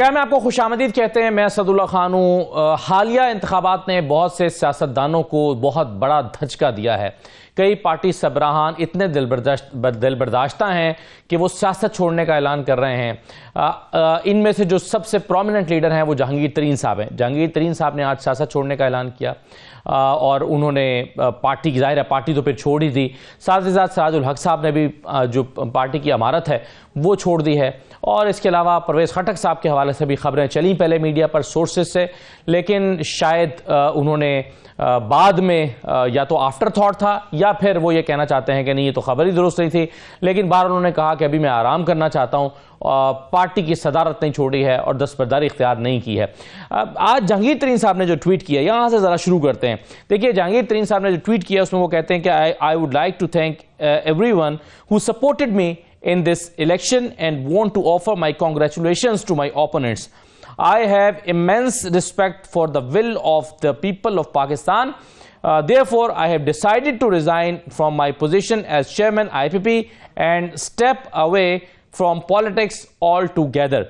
Programme में आपको खुशामदीद कहते हैं। मैं असदुल्ला खान हूँ। हालिया इंतखाबात ने बहुत से सियासतदानों को बहुत बड़ा धचका दिया है। कई पार्टी सरबराहान इतने दिल बर्दाश्ता हैं कि वो सियासत छोड़ने का ऐलान कर रहे हैं। इनमें से जो सबसे प्रोमिनेंट लीडर हैं वो जहांगीर तरीन साहब हैं। जहांगीर तरीन साहब ने आज सियासत छोड़ने का ऐलान किया और उन्होंने पार्टी, जाहिर है पार्टी तो फिर छोड़ ही दी, साथ ही साथ सराजुल हक साहब ने भी जो पार्टी की अमारत है वो छोड़ दी है। और इसके अलावा परवेज़ खटक साहब के हवाले से भी खबरें चली पहले मीडिया पर सोर्सेज से, लेकिन शायद उन्होंने बाद में या तो आफ्टर थॉट था या फिर वो ये कहना चाहते हैं कि नहीं ये तो खबर ही दुरुस्त नहीं थी, लेकिन बाहर उन्होंने कहा कि अभी मैं आराम करना चाहता हूँ, पार्टी की सदारत नहीं छोड़ी है और दस्तबरदारी इख्तियार नहीं की है। आज जहांगीर तरीन साहब ने जो ट्वीट किया, यहाँ से ज़रा शुरू करते हैं। देखिए जहांगीर तरीन साहब ने जो ट्वीट किया उसमें वो कहते हैं कि I would like to thank everyone who supported me in this election and want to offer my congratulations to my opponents. I have immense respect for the will of the people of Pakistan. Therefore, I have decided to resign from my position as chairman IPP and step away from politics altogether.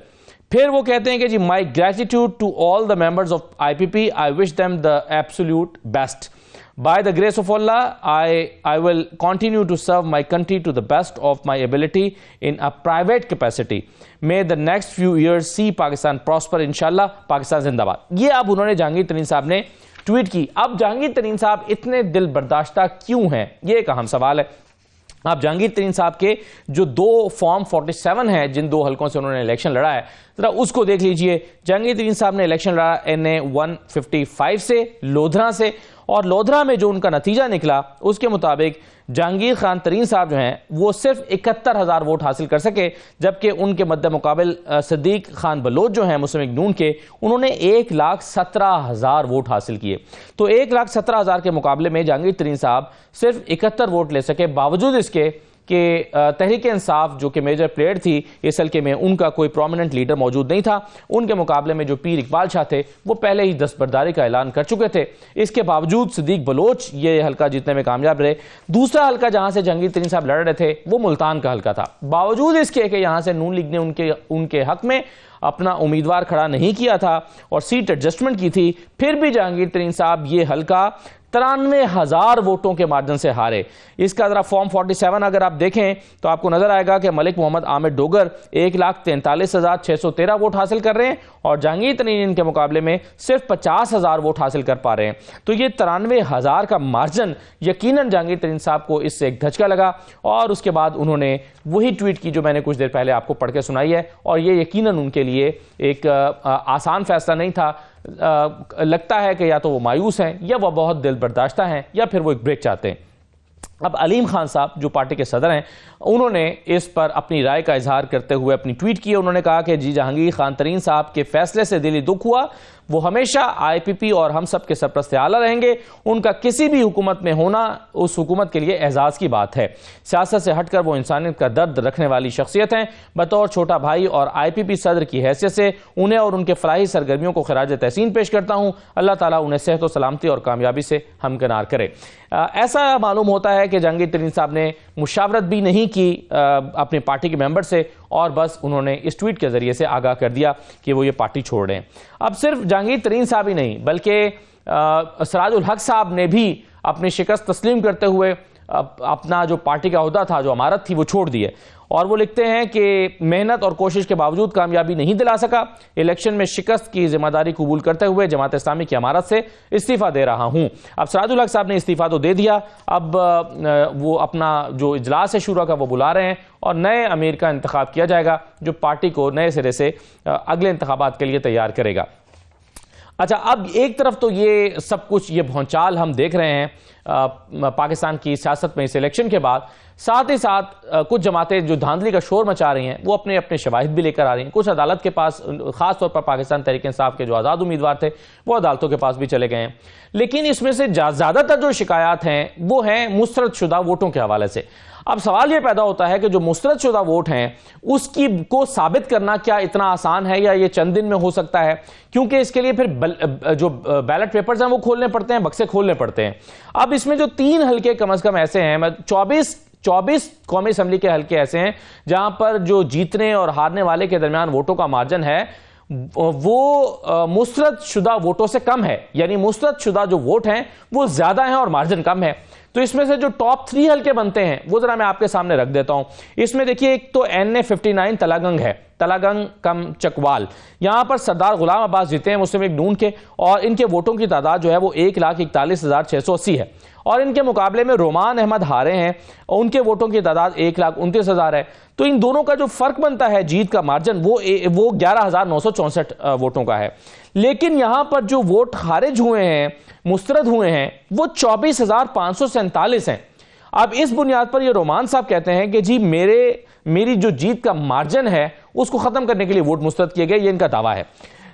फिर वो कहते हैं कि जी my gratitude to all the members of IPP. I wish them the absolute best. By the grace of Allah, I will continue to serve my country to the best of my ability in a private capacity. May the next few years see Pakistan prosper, inshallah. Pakistan जिंदाबाद। ये अब उन्होंने जहांगीर तरीन साहब ने tweet की। अब जहांगीर तरीन साहब इतने दिल बर्दाश्ता क्यों हैं, ये एक अहम सवाल है। आप जहांगीर तरीन साहब के जो दो फॉर्म 47 है, जिन दो हलकों से उन्होंने इलेक्शन लड़ा है, जरा उसको देख लीजिए। जहांगीर तरीन साहब ने इलेक्शन लड़ा NA 155 से, लोधरा से, और लोधरा में जो उनका नतीजा निकला उसके मुताबिक जहांगीर खान तरीन साहब जो हैं वो सिर्फ 71,000 वोट हासिल कर सके, जबकि उनके मद्दे मुकाबिल सिद्दीक खान बलोच जो हैं मुस्लिम लीग नून के, उन्होंने 1,17,000 वोट हासिल किए। तो 1,17,000 के मुकाबले में जहांगीर तरीन साहब सिर्फ 71 वोट ले सके, बावजूद इसके कि तहरीक इंसाफ जो कि मेजर प्लेयर थी इस हल्के में, उनका कोई प्रोमिनेंट लीडर मौजूद नहीं था। उनके मुकाबले में जो पीर इकबाल शाह थे वो पहले ही दस्तबरदारी का ऐलान कर चुके थे। इसके बावजूद सिद्दीक बलोच ये हल्का जीतने में कामयाब रहे। दूसरा हल्का जहां से जहांगीर तरीन साहब लड़ रहे थे वो मुल्तान का हल्का था। बावजूद इसके कि यहां से नून लीग ने उनके हक में अपना उम्मीदवार खड़ा नहीं किया था और सीट एडजस्टमेंट की थी, फिर भी जहांगीर तरीन साहब ये हल्का 93,000 वोटों के मार्जिन से हारे। इसका जरा फॉर्म 47 अगर आप देखें तो आपको नजर आएगा कि मलिक मोहम्मद आमिर डोगर 1,43,613 वोट हासिल कर रहे हैं और जहांगीर तरीन के मुकाबले में सिर्फ 50,000 वोट हासिल कर पा रहे हैं। तो ये 93,000 का मार्जिन यकीनन जहांगीर तरीन साहब को इससे एक धचका लगा और उसके बाद उन्होंने वही ट्वीट की जो मैंने कुछ देर पहले आपको पढ़ के सुनाई है। और ये यकीनन उनके लिए एक आसान फैसला नहीं था। लगता है कि या तो वो मायूस हैं या वो बहुत दिल बर्दाश्ता हैं या फिर वो एक ब्रेक चाहते हैं। अब अलीम खान साहब जो पार्टी के सदर हैं, उन्होंने इस पर अपनी राय का इजहार करते हुए अपनी ट्वीट की। उन्होंने कहा कि जी जहांगीर खान तरीन साहब के फैसले से दिली दुख हुआ। वो हमेशा IPP और हम सब के सरपरस्त आला रहेंगे। उनका किसी भी हुकूमत में होना उस हुकूमत के लिए एजाज की बात है। सियासत से हटकर वो इंसानियत का दर्द रखने वाली शख्सियत हैं। बतौर छोटा भाई और IPP सदर की हैसियत से उन्हें और उनके फलाही सरगर्मियों को खराज तहसीन पेश करता हूँ। अल्लाह ताला उन्हें सेहत और सलामती और कामयाबी से हमकिनार करे। ऐसा मालूम होता है कि जहांगीर तरीन साहब ने मुशावरत भी नहीं की अपनी पार्टी के मेंबर से और बस उन्होंने इस ट्वीट के जरिए से आगाह कर दिया कि वो ये पार्टी छोड़ रहे हैं। अब सिर्फ जहांगीर तरीन साहब ही नहीं बल्कि सराजुल हक साहब ने भी अपनी शिकस्त तस्लीम करते हुए अपना जो पार्टी का ओहदा था, जो अमारत थी, वो छोड़ दी है। और वो लिखते हैं कि मेहनत और कोशिश के बावजूद कामयाबी नहीं दिला सका। इलेक्शन में शिकस्त की जिम्मेदारी कबूल करते हुए जमात इस्लामी की अमारत से इस्तीफा दे रहा हूं। अब सराजुल हक साहब ने इस्तीफा तो दे दिया, अब वो अपना जो इजलास है शूरा का वो बुला रहे हैं और नए अमीर का इंतखाब किया जाएगा जो पार्टी को नए सिरे से अगले इंतखाबात के लिए तैयार करेगा। अच्छा, अब एक तरफ तो ये सब कुछ, ये भौचाल हम देख रहे हैं पाकिस्तान की सियासत में इस इलेक्शन के बाद, साथ ही साथ कुछ जमातें जो धांधली का शोर मचा रही हैं वो अपने अपने शवाहिद भी लेकर आ रही हैं। कुछ अदालत के पास, खास तौर पर पाकिस्तान तहरीक इंसाफ के जो आज़ाद उम्मीदवार थे वो अदालतों के पास भी चले गए हैं। लेकिन इसमें से ज़्यादातर जो शिकायत हैं वो हैं मुस्तरद शुदा वोटों के हवाले से। अब सवाल यह पैदा होता है कि जो मुस्तरद शुदा वोट हैं उसकी को साबित करना क्या इतना आसान है या ये चंद दिन में हो सकता है, क्योंकि इसके लिए फिर जो बैलेट पेपर्स हैं वो खोलने पड़ते हैं, बक्से खोलने पड़ते हैं। अब इसमें जो 3 हल्के कम से कम ऐसे हैं, 24 कौमी असम्बली के हल्के ऐसे हैं जहां पर जो जीतने और हारने वाले के दरमियान वोटों का मार्जिन है वो मुस्तरद शुदा वोटों से कम है, यानी मुस्तरद शुदा जो वोट हैं वो ज्यादा हैं और मार्जिन कम है। तो इसमें से जो टॉप 3 हल्के बनते हैं वो जरा मैं आपके सामने रख देता हूं। इसमें देखिए, एक तो NA59 तलागंग है, तलागंग कम चकवाल। यहां पर सरदार गुलाम अब्बास जीते हैं मुस्लिम लीग नून के, और इनके वोटों की तादाद जो है वो 1,41,680 है। और इनके मुकाबले में रोमान अहमद हारे हैं, उनके वोटों की तादाद 1,29,000 है। तो इन दोनों का जो फर्क बनता है जीत का मार्जिन वो 11,964 वोटों का है। लेकिन यहां पर जो वोट खारिज हुए हैं, मुस्तरद हुए हैं, वो 24,547 हैं। अब इस बुनियाद पर ये रोमान साहब कहते हैं कि जी मेरी जो जीत का मार्जिन है उसको खत्म करने के लिए वोट मुस्तरद किए गए, ये इनका दावा है।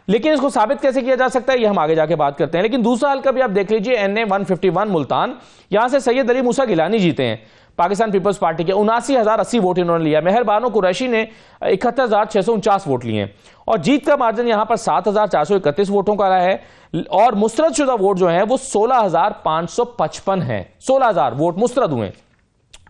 लेकिन इसको साबित कैसे किया जा सकता है ये हम आगे जाके बात करते हैं। लेकिन दूसरा हल्का भी आप देख लीजिए, NA151 मुल्तान, यहां से सैयद अली मूसा गिलानी जीते हैं पाकिस्तान पीपल्स पार्टी के। 79,080 वोट इन्होंने लिया। मेहर बानो कुरैशी ने 71,649 वोट लिए और जीत का मार्जिन यहां पर 7,431 वोटों का रहा है। और मुस्तरद शुदा वोट जो है वो 16,555 है। 16,000 वोट मुस्तरद हुए।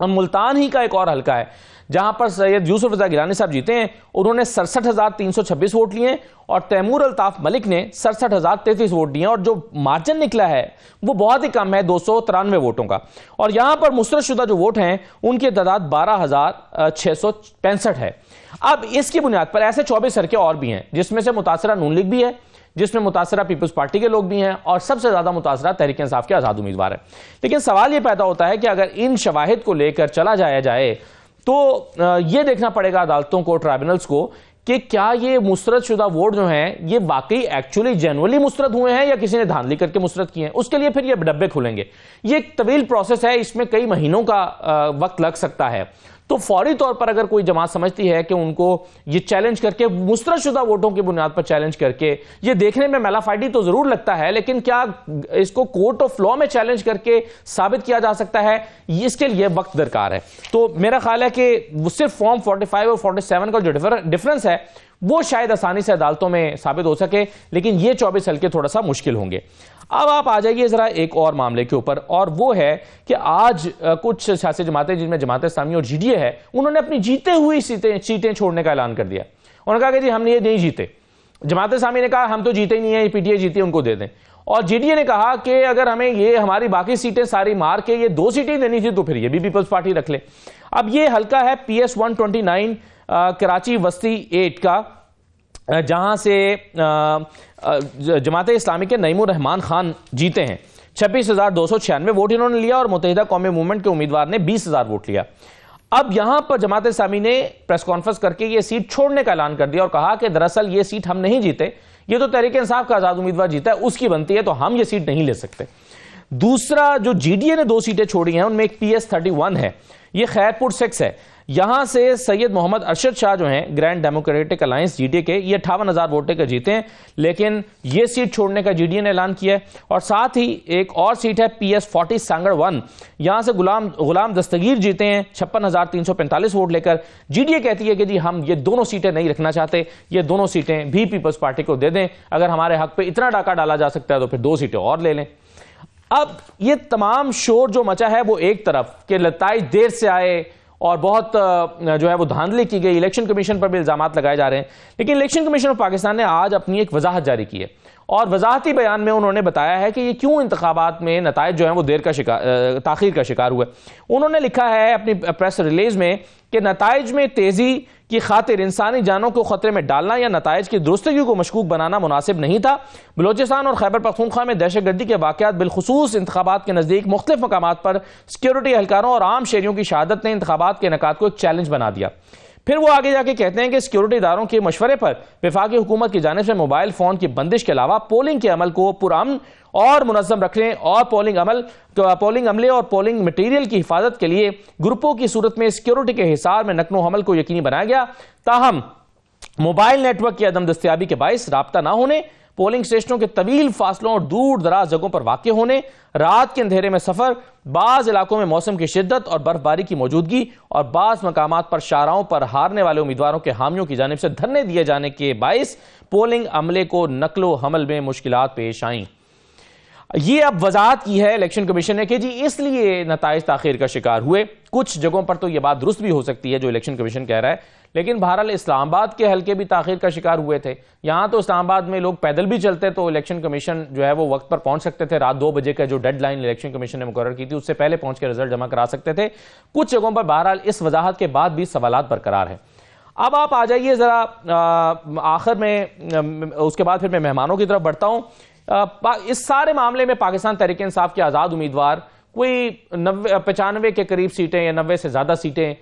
और मुल्तान ही का एक और हल्का है जहां पर सैयद यूसुफ रजा गिलानी साहब जीते हैं, उन्होंने 67,326 वोट लिए और तैमूर अल्ताफ मलिक ने 67,033 वोट दिए और जो मार्जिन निकला है वो बहुत ही कम है, 293 वोटों का। और यहां पर मुस्तरद शुदा जो वोट हैं उनकी तादाद 12,665 है। अब इसकी बुनियाद पर ऐसे 24 हल्के और भी हैं जिसमें से मुतासरा नून लीग भी है, जिसमें मुतासरा पीपल्स पार्टी के लोग भी हैं और सबसे ज्यादा मुतासरा तहरीक इंसाफ के आजाद उम्मीदवार है। लेकिन सवाल यह पैदा होता है कि अगर इन शवाहिद को लेकर चला जाए तो यह देखना पड़ेगा अदालतों को, ट्राइब्यूनल्स को, कि क्या ये मुस्तरद शुदा वोट जो हैं ये वाकई एक्चुअली जेन्युइनली मुस्तरद हुए हैं या किसी ने धांधली करके मुस्तरद किए हैं। उसके लिए फिर ये डब्बे खुलेंगे। ये एक तवील प्रोसेस है, इसमें कई महीनों का वक्त लग सकता है। तो फौरी तौर पर अगर कोई जमात समझती है कि उनको ये चैलेंज करके, मुस्तरद शुदा वोटों की बुनियाद पर चैलेंज करके, ये देखने में मेलाफाइडी तो जरूर लगता है, लेकिन क्या इसको कोर्ट ऑफ लॉ में चैलेंज करके साबित किया जा सकता है, इसके लिए वक्त दरकार है। तो मेरा ख्याल है कि सिर्फ फॉर्म 45 और 47 का जो डिफरेंस है वो शायद आसानी से अदालतों में साबित हो सके, लेकिन ये 24 हल्के थोड़ा सा मुश्किल होंगे। अब आप आ जाइए जरा एक और मामले के ऊपर, और वो है कि आज कुछ सियासी जमातें, जिनमें जमात इस्लामी और GDA है, उन्होंने अपनी जीते हुई सीटें छोड़ने का ऐलान कर दिया। उन्होंने कहा कि जी हम ये नहीं जीते। जमात इस्लामी ने कहा हम तो जीते ही नहीं है, PTI जीती है, उनको दे दें। और GDA ने कहा कि अगर हमें ये हमारी बाकी सीटें सारी मार के ये 2 सीटें देनी थी तो फिर ये भी पीपल्स पार्टी रख ले। अब ये हल्का है PS 129 कराची वस्ती 8 का, जहां से जमात इस्लामी के नईमुर रहमान खान जीते हैं। 26,296 वोट इन्होंने लिया और मुत्तहिदा कौमी मूवमेंट के उम्मीदवार ने 20,000 वोट लिया। अब यहां पर जमात इस्लामी ने प्रेस कॉन्फ्रेंस करके ये सीट छोड़ने का ऐलान कर दिया और कहा कि दरअसल ये सीट हम नहीं जीते, ये तो तहरीक इंसाफ का आजाद उम्मीदवार जीता है, उसकी बनती है, तो हम ये सीट नहीं ले सकते। दूसरा, जो GDA ने 2 सीटें छोड़ी हैं उनमें एक PS 31 है, ये खैरपुर 6 है। यहां से सैयद मोहम्मद अरशद शाह जो हैं ग्रैंड डेमोक्रेटिक अलायंस GDA के, ये 58,000 वोटे के जीते हैं, लेकिन ये सीट छोड़ने का GDA ने ऐलान किया है। और साथ ही एक और सीट है PS 40 सांगड़ 1, यहां से गुलाम दस्तगीर जीते हैं 56,345 वोट लेकर। GDA कहती है कि जी हम ये दोनों सीटें नहीं रखना चाहते, ये दोनों सीटें भी पीपल्स पार्टी को दे दें, अगर हमारे हक पे इतना डाका डाला जा सकता है तो फिर 2 सीटें और ले लें। अब ये तमाम शोर जो मचा है वो एक तरफ कि लताई देर से आए और बहुत जो है वो धांधली की गई, इलेक्शन कमीशन पर भी इल्जामात लगाए जा रहे हैं, लेकिन इलेक्शन कमीशन ऑफ पाकिस्तान ने आज अपनी एक वजाहत जारी की है और वजाहती बयान में उन्होंने बताया है कि ये क्यों इंतखाबात में नताइज जो है वो ताखीर का शिकार हुए। उन्होंने लिखा है अपनी प्रेस रिलीज में कि नताइज में तेजी की खातिर इंसानी जानों को खतरे में डालना या नताइज की दुरुस्तगी को मशकूक बनाना मुनासिब नहीं था। बलोचिस्तान और खैबर पख्तूनख्वा में दहशतगर्दी के वाक़यात बिलखुसूस इंतखाबात के नज़दीक मुख्तलिफ मकामात पर सिक्योरिटी एहलकारों और आम शहरियों की शहादत ने इंतखाबात के इनेकाद को एक चैलेंज बना दिया। फिर वो आगे जाके कहते हैं कि सिक्योरिटी इदारों के मशवरे पर वफाकी हुकूमत की जानिब से मोबाइल फोन की बंदिश के अलावा पोलिंग के अमल को पुरअमन और मुनज़्ज़म रखने और पोलिंग अमले और पोलिंग मटीरियल की हिफाजत के लिए ग्रुपों की सूरत में सिक्योरिटी के हिसार में नकलो हमल को यकीनी बनाया गया। ताहम मोबाइल नेटवर्क की अदम दस्तयाबी के बाइस राब्ता न होने, पोलिंग स्टेशनों के तवील फासलों और दूर दराज जगहों पर वाक़ होने, रात के अंधेरे में सफर, बाज़ इलाकों में मौसम की शिद्दत और बर्फबारी की मौजूदगी और बाज़ मकामात पर शाहराहों पर हारने वाले उम्मीदवारों के हामियों की जानिब से धरने दिए जाने के बाइस पोलिंग अमले को नकलो हमल में मुश्किलात पेश आईं। ये अब वजाहत की है इलेक्शन कमीशन ने कि जी इसलिए नताइज ताखिर का शिकार हुए। कुछ जगहों पर तो ये बात दुरुस्त भी हो सकती है जो इलेक्शन कमीशन कह रहा है, लेकिन बहरहाल इस्लामाबाद के हल्के भी ताखिर का शिकार हुए थे। यहाँ तो इस्लामाबाद में लोग पैदल भी चलते तो इलेक्शन कमीशन जो है वो वक्त पर पहुंच सकते थे। रात 2 बजे का जो डेडलाइन इलेक्शन कमीशन ने मुकर्रर की थी उससे पहले पहुंच के रिजल्ट जमा करा सकते थे। कुछ जगहों पर बहरहाल इस वजाहत के बाद भी सवालात बरकरार हैं। अब आप आ जाइए जरा आखिर में, उसके बाद फिर मैं मेहमानों की तरफ बढ़ता हूं। इस सारे मामले में पाकिस्तान तहरीक इंसाफ के आज़ाद उम्मीदवार कोई 95 के करीब सीटें या 90 से ज़्यादा सीटें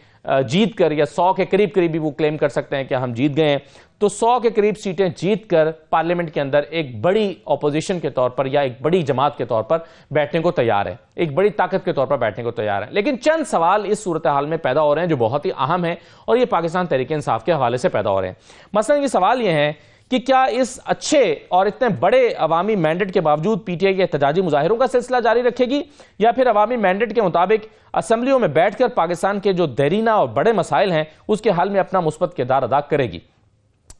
जीत कर, या 100 के करीब करीब भी वो क्लेम कर सकते हैं कि हम जीत गए हैं, तो 100 के करीब सीटें जीत कर पार्लियामेंट के अंदर एक बड़ी अपोजिशन के तौर पर या एक बड़ी जमात के तौर पर बैठने को तैयार है, एक बड़ी ताकत के तौर पर बैठने को तैयार है। लेकिन चंद सवाल इस सूरत हाल में पैदा हो रहे हैं जो बहुत ही अहम है और ये पाकिस्तान तहरीक इंसाफ के हवाले से पैदा हो रहे हैं। मसलन ये सवाल ये है कि क्या इस अच्छे और इतने बड़े अवामी मैंडेट के बावजूद पीटीआई के एहतजाजी मुजाहिरों का सिलसिला जारी रखेगी, या फिर अवामी मैंडेट के मुताबिक असम्बलियों में बैठकर पाकिस्तान के जो देरीना और बड़े मसाइल हैं उसके हल में अपना मुस्बत किरदार अदा करेगी।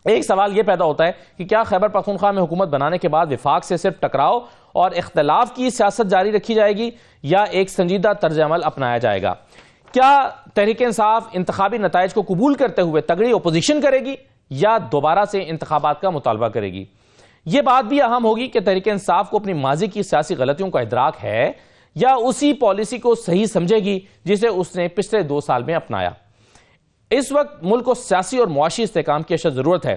एक सवाल यह पैदा होता है कि क्या खैबर पख्तूनख्वा में हुकूमत बनाने के बाद विफाक से सिर्फ टकराव और इख्तलाफ की सियासत जारी रखी जाएगी या एक संजीदा तर्ज अमल अपनाया जाएगा? क्या तहरीक इंसाफ इंतखाबी नताइज को कबूल करते हुए तगड़ी अपोजिशन करेगी या दोबारा से इंतखाबात का मुतालबा करेगी? यह बात भी अहम होगी कि तहरीक इंसाफ को अपनी माजी की सियासी गलतियों का इदराक है या उसी पॉलिसी को सही समझेगी जिसे उसने पिछले 2 साल में अपनाया। इस वक्त मुल्क को सियासी और मुआशी इस्तेहकाम की अशद जरूरत है।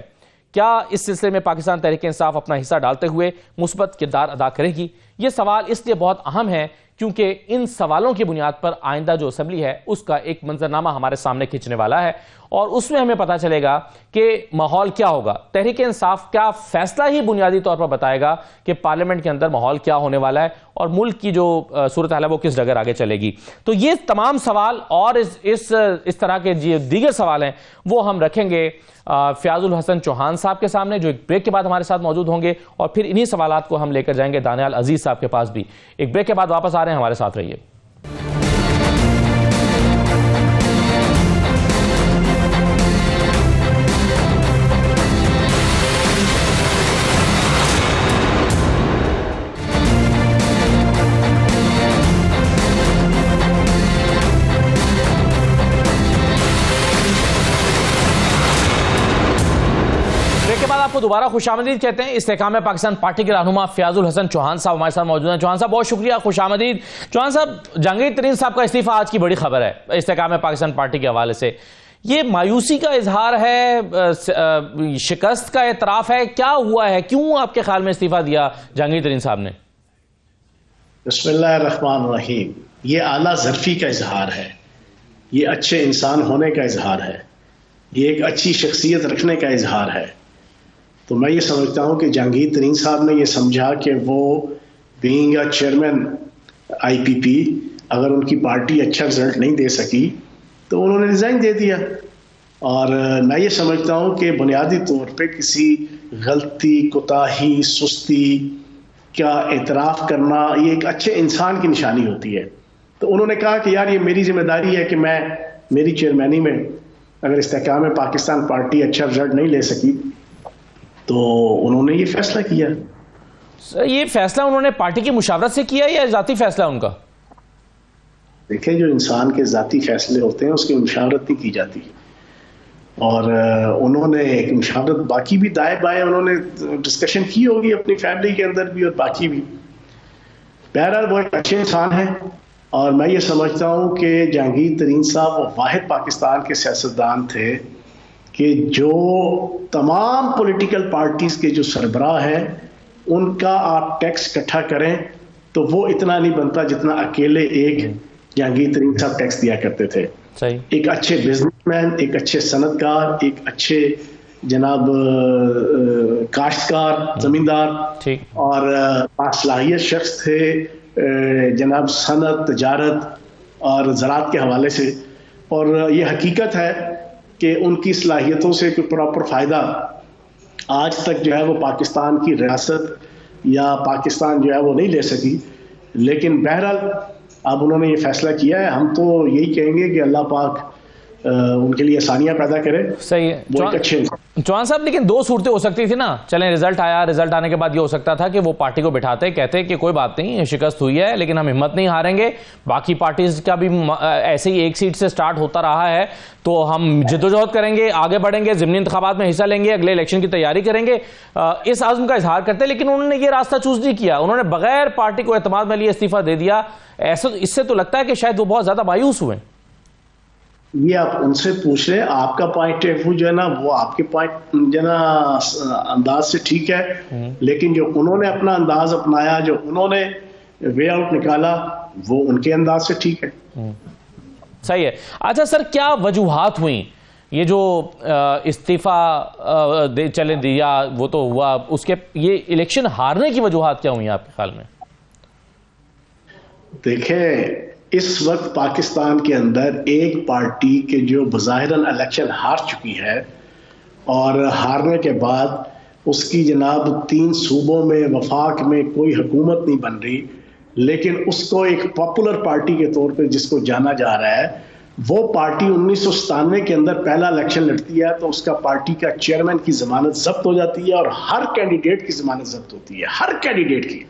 क्या इस सिलसिले में पाकिस्तान तहरीक इंसाफ अपना हिस्सा डालते हुए मुस्बत किरदार अदा करेगी? यह सवाल इसलिए बहुत अहम है क्योंकि इन सवालों की बुनियाद पर आइंदा जो असेंबली है उसका एक मंजरनामा हमारे सामने खींचने वाला है और उसमें हमें पता चलेगा कि माहौल क्या होगा। तहरीक इंसाफ क्या फैसला ही बुनियादी तौर पर बताएगा कि पार्लियामेंट के अंदर माहौल क्या होने वाला है और मुल्क की जो सूरत हाल है वो किस जगह आगे चलेगी। तो ये तमाम सवाल और इस तरह के जो दीगर सवाल हैं वो हम रखेंगे फयाजुल हसन चौहान साहब के सामने, जो एक ब्रेक के बाद हमारे साथ मौजूद होंगे, और फिर इन्हीं सवालात को हम लेकर जाएंगे दानियाल अजीज साहब के पास भी। एक ब्रेक के बाद वापस आ रहे हैं, हमारे साथ रहिए। आपको दोबारा खुशामदीद कहते हैं। इस्तेहकाम पाकिस्तान पार्टी के रहनुमा फयाजुल हसन चौहान साहब हमारे साथ मौजूद हैं। चौहान साहब बहुत शुक्रिया, खुशामदीद। चौहान साहब, जहांगीर तरीन साहब का इस्तीफा आज की बड़ी खबर है इस्तेहकाम पाकिस्तान पार्टी के हवाले से। ये मायूसी का इजहार है, शिकस्त का एतराफ है, क्या हुआ है? क्यों आपके ख्याल में इस्तीफा दिया जहांगीर तरीन साहब ने? बिस्मिल्लाहिर्रहमानिर्रहीम। ये आला ज़र्फी का इजहार है, ये अच्छे इंसान होने का इजहार है, ये एक अच्छी शख्सियत रखने का इजहार है। तो मैं ये समझता हूँ कि जहांगीर तरीन साहब ने ये समझा कि वो बीइंग अ चेयरमैन आईपीपी, अगर उनकी पार्टी अच्छा रिजल्ट नहीं दे सकी तो उन्होंने रिज़ाइन दे दिया। और मैं ये समझता हूँ कि बुनियादी तौर पे किसी गलती, कोताही, सुस्ती का एतराफ़ करना ये एक अच्छे इंसान की निशानी होती है। तो उन्होंने कहा कि यार ये मेरी जिम्मेदारी है कि मैं मेरी चेयरमैनी में अगर इस्तेहकाम पाकिस्तान पार्टी अच्छा रिजल्ट नहीं ले सकी तो उन्होंने ये फैसला किया। ये फैसला उन्होंने पार्टी की मुशावरत से किया या जाती फैसला उनका? देखिए, जो इंसान के जाती फैसले होते हैं उसकी मुशावरत नहीं की जाती, और उन्होंने एक मुशावरत बाकी भी दाएं बाएं उन्होंने डिस्कशन की होगी अपनी फैमिली के अंदर भी और बाकी भी। बहरहाल वो एक अच्छे इंसान हैं और मैं ये समझता हूँ कि जहांगीर तरीन साहब वो वाहिद पाकिस्तान के सियासतदान थे कि जो तमाम पॉलिटिकल पार्टीज के जो सरबराह हैं उनका आप टैक्स इकट्ठा करें तो वो इतना नहीं बनता जितना अकेले एक जहांगीर तरीन साहब टैक्स दिया करते थे। सही। एक अच्छे बिजनेसमैन, एक अच्छे सनतकार, एक अच्छे जनाब काश्तकार, जमींदार और बासलाहियत शख्स थे जनाब सनत, तजारत और ज़राअत के हवाले से। और ये हकीकत है कि उनकी सलाहियतों से कोई प्रॉपर फ़ायदा आज तक जो है वो पाकिस्तान की रियासत या पाकिस्तान जो है वो नहीं ले सकी। लेकिन बहरहाल अब उन्होंने ये फैसला किया है। हम तो यही कहेंगे कि अल्लाह पाक उनके लिए आसानियां पैदा करे। सही है वो एक अच्छे चौहान साहब, लेकिन दो सूरतें हो सकती थी ना। चलें, रिजल्ट आया, रिजल्ट आने के बाद ये हो सकता था कि वो पार्टी को बिठाते, कहते कि कोई बात नहीं, शिकस्त हुई है लेकिन हम हिम्मत नहीं हारेंगे, बाकी पार्टीज का भी ऐसे ही एक सीट से स्टार्ट होता रहा है तो हम जद्दोजहद करेंगे, आगे बढ़ेंगे, ज़िमनी इंतखाबात में हिस्सा लेंगे, अगले इलेक्शन की तैयारी करेंगे, इस आज़म का इजहार करते। लेकिन उन्होंने ये रास्ता चूज नहीं किया, उन्होंने बगैर पार्टी को एतमाद में लिए इस्तीफा दे दिया। ऐसा, इससे तो लगता है कि शायद वो बहुत ज्यादा मायूस हुए। ये आप उनसे पूछ रहे, आपका पॉइंट ऑफ व्यू जो है ना वो आपके पॉइंट जो है ना अंदाज से ठीक है, लेकिन जो उन्होंने अपना अंदाज अपनाया, जो उन्होंने वे आउट निकाला, वो उनके अंदाज से ठीक है। सही है। अच्छा सर, क्या वजूहात हुई ये जो इस्तीफा चले दिया वो तो हुआ, उसके ये इलेक्शन हारने की वजूहात क्या हुई आपके ख्याल में? देखें, इस वक्त पाकिस्तान के अंदर एक पार्टी के जो बज़ाहिरन इलेक्शन हार चुकी है और हारने के बाद उसकी जनाब 3 सूबों में वफाक में कोई हुकूमत नहीं बन रही, लेकिन उसको एक पॉपुलर पार्टी के तौर पे जिसको जाना जा रहा है, वो पार्टी 1997 के अंदर पहला इलेक्शन लड़ती है तो उसका पार्टी का चेयरमैन की जमानत जब्त हो जाती है और हर कैंडिडेट की जमानत जब्त होती है, हर कैंडिडेट की।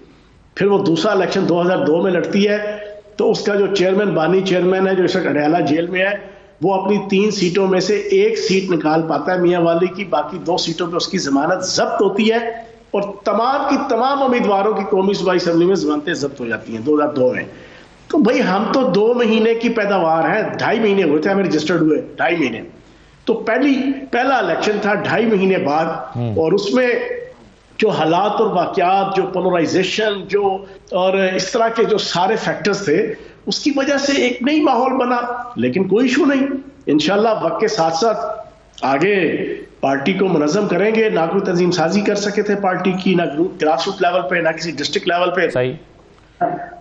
फिर वो दूसरा इलेक्शन 2002 में लड़ती है तो उसका जो चेयरमैन, बानी चेयरमैन है जो इस वक्त अडयाला जेल में है, वो अपनी 3 सीटों में से 1 सीट निकाल पाता है मियां वाली की, बाकी 2 सीटों पे उसकी जमानत जब्त होती है और तमाम की तमाम उम्मीदवारों की कौमी सूबाई असम्बली में जमानतें जब्त हो जाती हैं 2002 में। तो भाई हम तो 2 महीने की पैदावार है, 2.5 महीने हुए थे हमें रजिस्टर्ड हुए, 2.5 महीने। तो पहला इलेक्शन था 2.5 महीने बाद और उसमें जो हालात और वाकयात, जो पोलराइजेशन, जो और इस तरह के जो सारे फैक्टर्स थे, उसकी वजह से एक नई माहौल बना। लेकिन कोई इशू नहीं, इंशाल्लाह वक्त के साथ साथ आगे पार्टी को मुनज़्ज़म करेंगे। ना कोई तंजीम साजी कर सके थे पार्टी की, ना ग्रास रूट लेवल पे, ना किसी डिस्ट्रिक्ट लेवल पे। सही।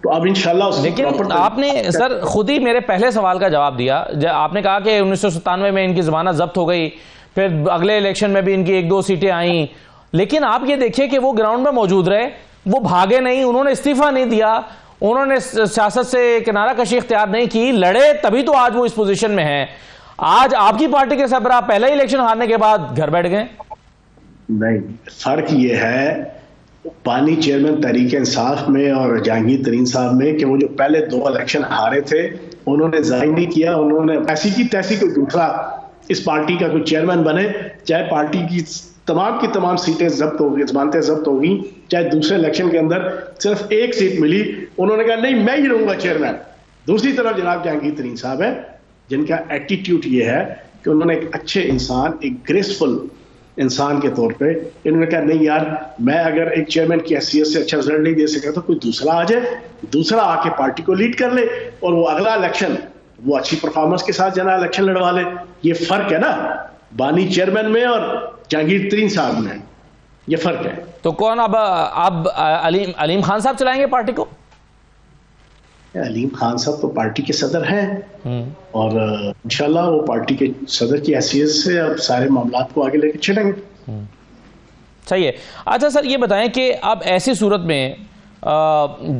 तो अब इंशाल्लाह। लेकिन आपने सर खुद ही मेरे पहले सवाल का जवाब दिया। आपने कहा कि 1997 में इनकी जमानत जब्त हो गई, फिर अगले इलेक्शन में भी इनकी 1-2 सीटें आई, लेकिन आप ये देखिए कि वो ग्राउंड में मौजूद रहे, वो भागे नहीं, उन्होंने इस्तीफा नहीं दिया, उन्होंने सियासत से किनारा कशी इख्तियार नहीं की, लड़े, तभी तो आज वो इस पोजीशन में हैं। आज आपकी पार्टी के सरबराह पहले इलेक्शन हारने के बाद घर बैठ गए। नहीं, फर्क ये है पानी चेयरमैन तहरीक इंसाफ में और जहांगीर तरीन साहब में कि वो जो पहले 2 इलेक्शन हारे थे उन्होंने जाहिर नहीं किया, उन्होंने ऐसी की तैसी कोई दूसरा इस पार्टी का कोई चेयरमैन बने, चाहे पार्टी की तमाम सीटें जब्त होगी, जमानतें जब्त होगी, चाहे दूसरे इलेक्शन के अंदर सिर्फ 1 सीट मिली, उन्होंने कहा नहीं मैं ही रहूंगा चेयरमैन। दूसरी तरफ जनाब जहांगीर तरीन साहब है जिनका एटीट्यूड ये है कि उन्होंने एक अच्छे इंसान, एक ग्रेसफुल इंसान के तौर पे इन्होंने कहा नहीं यार, मैं अगर एक चेयरमैन की हैसियत से अच्छा रिजल्ट नहीं दे सका तो कोई दूसरा आ जाए, दूसरा आके पार्टी को लीड कर ले और वो अगला इलेक्शन वो अच्छी परफॉर्मेंस के साथ जना इलेक्शन लड़वा ले। ये फर्क है ना बानी चेयरमैन में और जहांगीर तरीन साहब में, ये फर्क है। तो कौन अब अलीम खान साहब चलाएंगे पार्टी को? अलीम खान साहब तो पार्टी के सदर हैं और इंशाल्लाह वो पार्टी के सदर की हैसियत से अब सारे मामलात को आगे लेकर चलेंगे। सही है। अच्छा सर, ये बताएं कि अब ऐसी सूरत में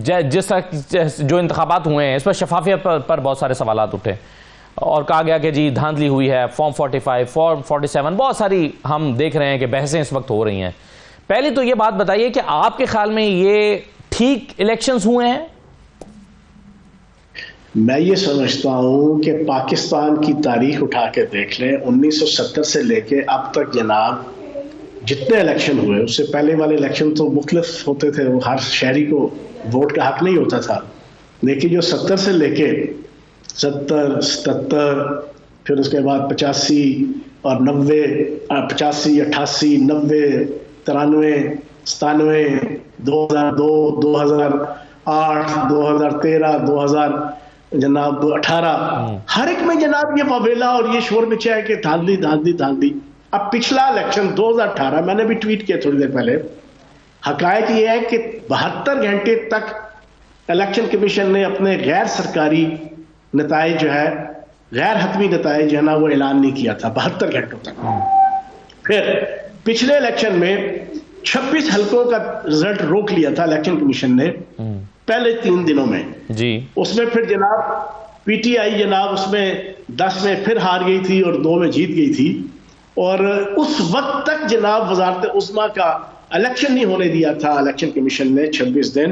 जिस जो इंतखाबात हुए हैं इस पर शफाफियत पर बहुत सारे सवालात उठे और कहा गया कि जी धांधली हुई है, फॉर्म 45, फॉर्म 47, बहुत सारी हम देख रहे हैं कि बहसें इस वक्त हो रही हैं। पहले तो ये बात बताइए कि आपके ख्याल में ये ठीक इलेक्शंस हुए हैं? मैं ये समझता हूं कि पाकिस्तान की तारीख उठा के देख लें, 1970 से लेके अब तक जनाब जितने इलेक्शन हुए, उससे पहले वाले इलेक्शन तो मुख्तलिफ होते थे, वो हर शहरी को वोट का हक नहीं होता था, लेकिन जो 70 से लेके 70, 77, फिर उसके बाद 85 और 90, 85, 88, 90, 93, 97, 2002, 2008, 2013, 2000 जनाब 18, हर एक में जनाब ये बवेला और ये शोर मचा है कि धांधली धांधली धांधली। अब पिछला इलेक्शन 2018 मैंने भी ट्वीट किया थोड़ी देर पहले, हकायत ये है कि 72 घंटे तक इलेक्शन कमीशन ने अपने गैर सरकारी नताइज जो है, गैर हतमी नताइज जो है ना, वो ऐलान नहीं किया था 72 घंटों तक। फिर पिछले इलेक्शन में 26 हलकों का रिजल्ट रोक लिया था इलेक्शन कमीशन ने पहले 3 दिनों में जी। उसमें फिर जनाब पीटीआई जनाब उसमें 10 में फिर हार गई थी और 2 में जीत गई थी। और उस वक्त तक जनाब वजारत उस्मा का इलेक्शन नहीं होने दिया था इलेक्शन कमीशन ने 26 दिन,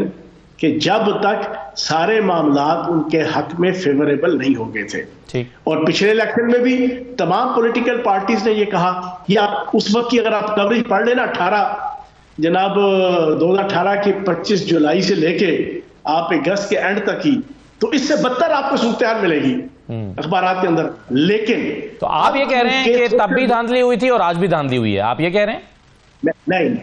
कि जब तक सारे मामलात उनके हक में फेवरेबल नहीं हो गए थे। ठीक। और पिछले इलेक्शन में भी तमाम पॉलिटिकल पार्टीज ने ये कहा कि आप उस वक्त की अगर आप कवरेज पढ़ लेना 2018 की 25 जुलाई से लेके आप अगस्त के एंड तक ही, तो इससे बदतर आपको सूरत मिलेगी अखबारात के अंदर। लेकिन तो आप ये कह रहे हैं कि तब भी धांधली हुई थी और आज भी धांधली हुई है, आप ये कह रहे हैं? नहीं,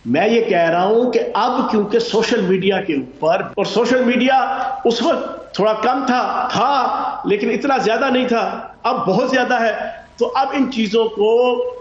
मैं ये कह रहा हूं कि अब क्योंकि सोशल मीडिया के ऊपर, और सोशल मीडिया उस वक्त थोड़ा कम था लेकिन इतना ज्यादा नहीं था, अब बहुत ज्यादा है। तो अब इन चीजों को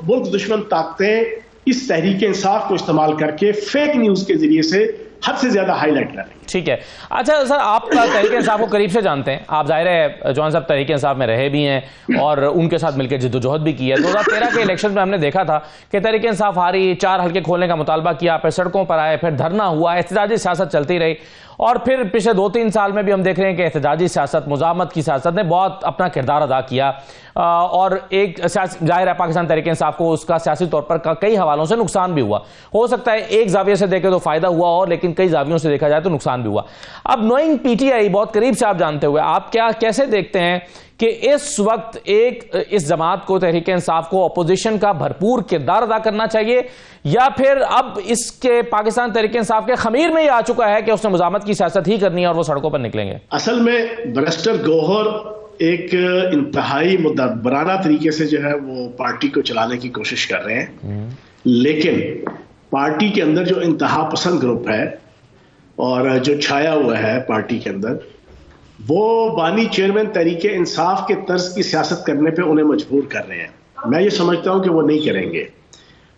मुल्क दुश्मन ताकतें इस तहरीक इंसाफ को इस्तेमाल करके फेक न्यूज के जरिए से हद से ज्यादा हाईलाइट कर रहे हैं। ठीक है। अच्छा सर, आप तहरीक इंसाफ को करीब से जानते हैं, आप जाहिर है जौहर साहब तहरीक इंसाफ में रहे भी हैं और उनके साथ मिलकर जिद्दोजहद भी की है। 2013 के इलेक्शन में हमने देखा था कि तहरीक इंसाफ हारी, 4 हल्के खोलने का मुतालबा किया, फिर सड़कों पर आए, फिर धरना हुआ, एहतजाजी सियासत चलती रही। और फिर पिछले 2-3 साल में भी हम देख रहे हैं कि एहतजाजी सियासत, मुजामत की सियासत ने बहुत अपना किरदार अदा किया। और एक जाहिर है पाकिस्तान तहरीक इंसाफ को उसका सियासी तौर पर कई हवालों से नुकसान भी हुआ। हो सकता है एक जाविये से देखे तो फायदा हुआ और लेकिन कई जावियों से देखा जाए तो नुकसान भी हुआ। अब नोइंग पीटीआई बहुत करीब से आप जानते हुए, आप कैसे देखते हैं कि इस वक्त इस जमात को, तहरीक इंसाफ को, अपोजिशन का भरपूर किरदार अदा करना चाहिए, या फिर अब इसके पाकिस्तान तहरीक इंसाफ के खमीर में ही आ चुका है कि उसने मुजामत की सियासत ही करनी है और वो सड़कों पर निकलेंगे? असल में बैरिस्टर गौहर एक इंतहाई मुदब्बराना तरीके से जो है वो पार्टी को चलाने की कोशिश कर रहे हैं, लेकिन पार्टी के अंदर जो इंतहा पसंद ग्रुप है और जो छाया हुआ है पार्टी के अंदर, वो बानी चेयरमैन तहरीके इंसाफ के तर्ज की सियासत करने पे उन्हें मजबूर कर रहे हैं। मैं ये समझता हूं कि वो नहीं करेंगे।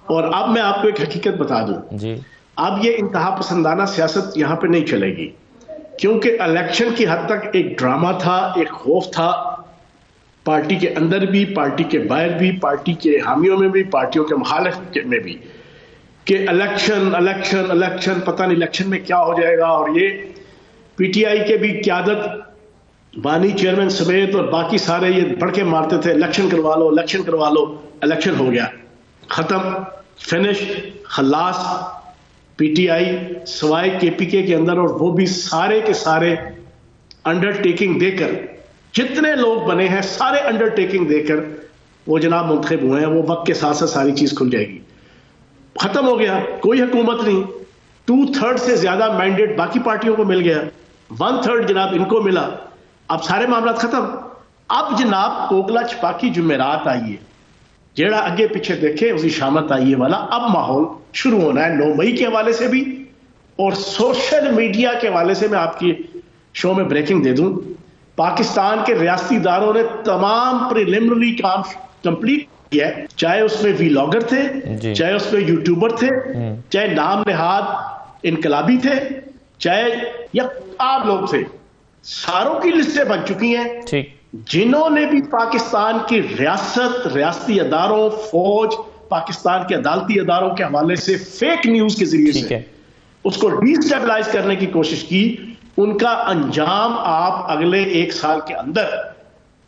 और अब मैं आपको एक हकीकत बता दूं जी, अब ये इंतहा पसंदाना सियासत यहां पे नहीं चलेगी, क्योंकि इलेक्शन की हद तक एक ड्रामा था, एक खौफ था पार्टी के अंदर भी, पार्टी के बाहर भी, पार्टी के हामियों में भी, पार्टियों के मुखालिफ में भी, कि इलेक्शन पता नहीं इलेक्शन में क्या हो जाएगा। और ये पीटीआई के भी क़यादत, बानी चेयरमैन समेत और बाकी सारे ये बढ़ मारते थे, इलेक्शन करवा लो, इलेक्शन हो गया, खत्म, फिनिश, खल्लास। पीटीआई सवाए केपीके के अंदर, और वो भी सारे के सारे अंडरटेकिंग देकर, जितने लोग बने हैं सारे अंडरटेकिंग देकर वो जनाब मुंतखब हुए हैं। वो वक्त के साथ साथ सारी चीज खुल जाएगी, खत्म हो गया, कोई हुकूमत नहीं। 2/3 से ज्यादा मैंडेट बाकी पार्टियों को मिल गया, 1/3 जनाब इनको मिला, अब सारे मामला खत्म। अब जनाब कोकला छपाकी जुमेरात आई है, जेड़ा अगे पीछे देखे उसी शामत आइए वाला अब माहौल शुरू होना है 9 मई के हवाले से भी। और सोशल मीडिया के हवाले से मैं आपकी शो में ब्रेकिंग दे दूं, पाकिस्तान के रियासती इदारों ने तमाम प्रिलिमिनरी काम कंप्लीट किया है, चाहे उसमें वीलॉगर थे, चाहे उसमें यूट्यूबर थे, चाहे नाम नेहाद इनकलाबी थे, चाहे या आम लोग थे, सारों की लिस्टें बन चुकी हैं। ठीक, जिन्होंने भी पाकिस्तान की रियासत, रियासती अदारों, फौज, पाकिस्तान के अदालती अदारों के हवाले से फेक न्यूज के जरिए से उसको डिस्टेबलाइज करने की कोशिश की, उनका अंजाम आप अगले 1 साल के अंदर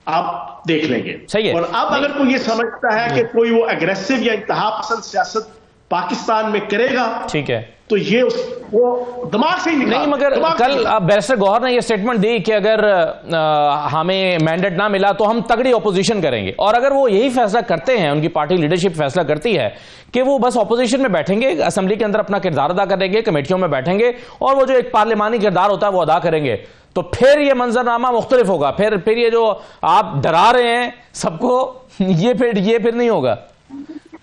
आप देख लेंगे। सही है। और अब अगर कोई ये समझता है कि कोई वो एग्रेसिव या इंतहा पसंद सियासत पाकिस्तान में करेगा, ठीक है, तो ये वो दिमाग से ही नहीं। मगर कल बैरिस्टर गौहर ने यह स्टेटमेंट दी कि अगर हमें मैंडेट ना मिला तो हम तगड़ी ऑपोजिशन करेंगे, और अगर वो यही फैसला करते हैं, उनकी पार्टी लीडरशिप फैसला करती है कि वो बस ऑपोजिशन में बैठेंगे, असेंबली के अंदर अपना किरदार अदा करेंगे, कमेटियों में बैठेंगे और वो जो एक पार्लिमानी किरदार होता है वो अदा करेंगे, तो फिर ये मंजरनामा मुख्तलिफ होगा। फिर ये जो आप डरा रहे हैं सबको, ये फिर नहीं होगा।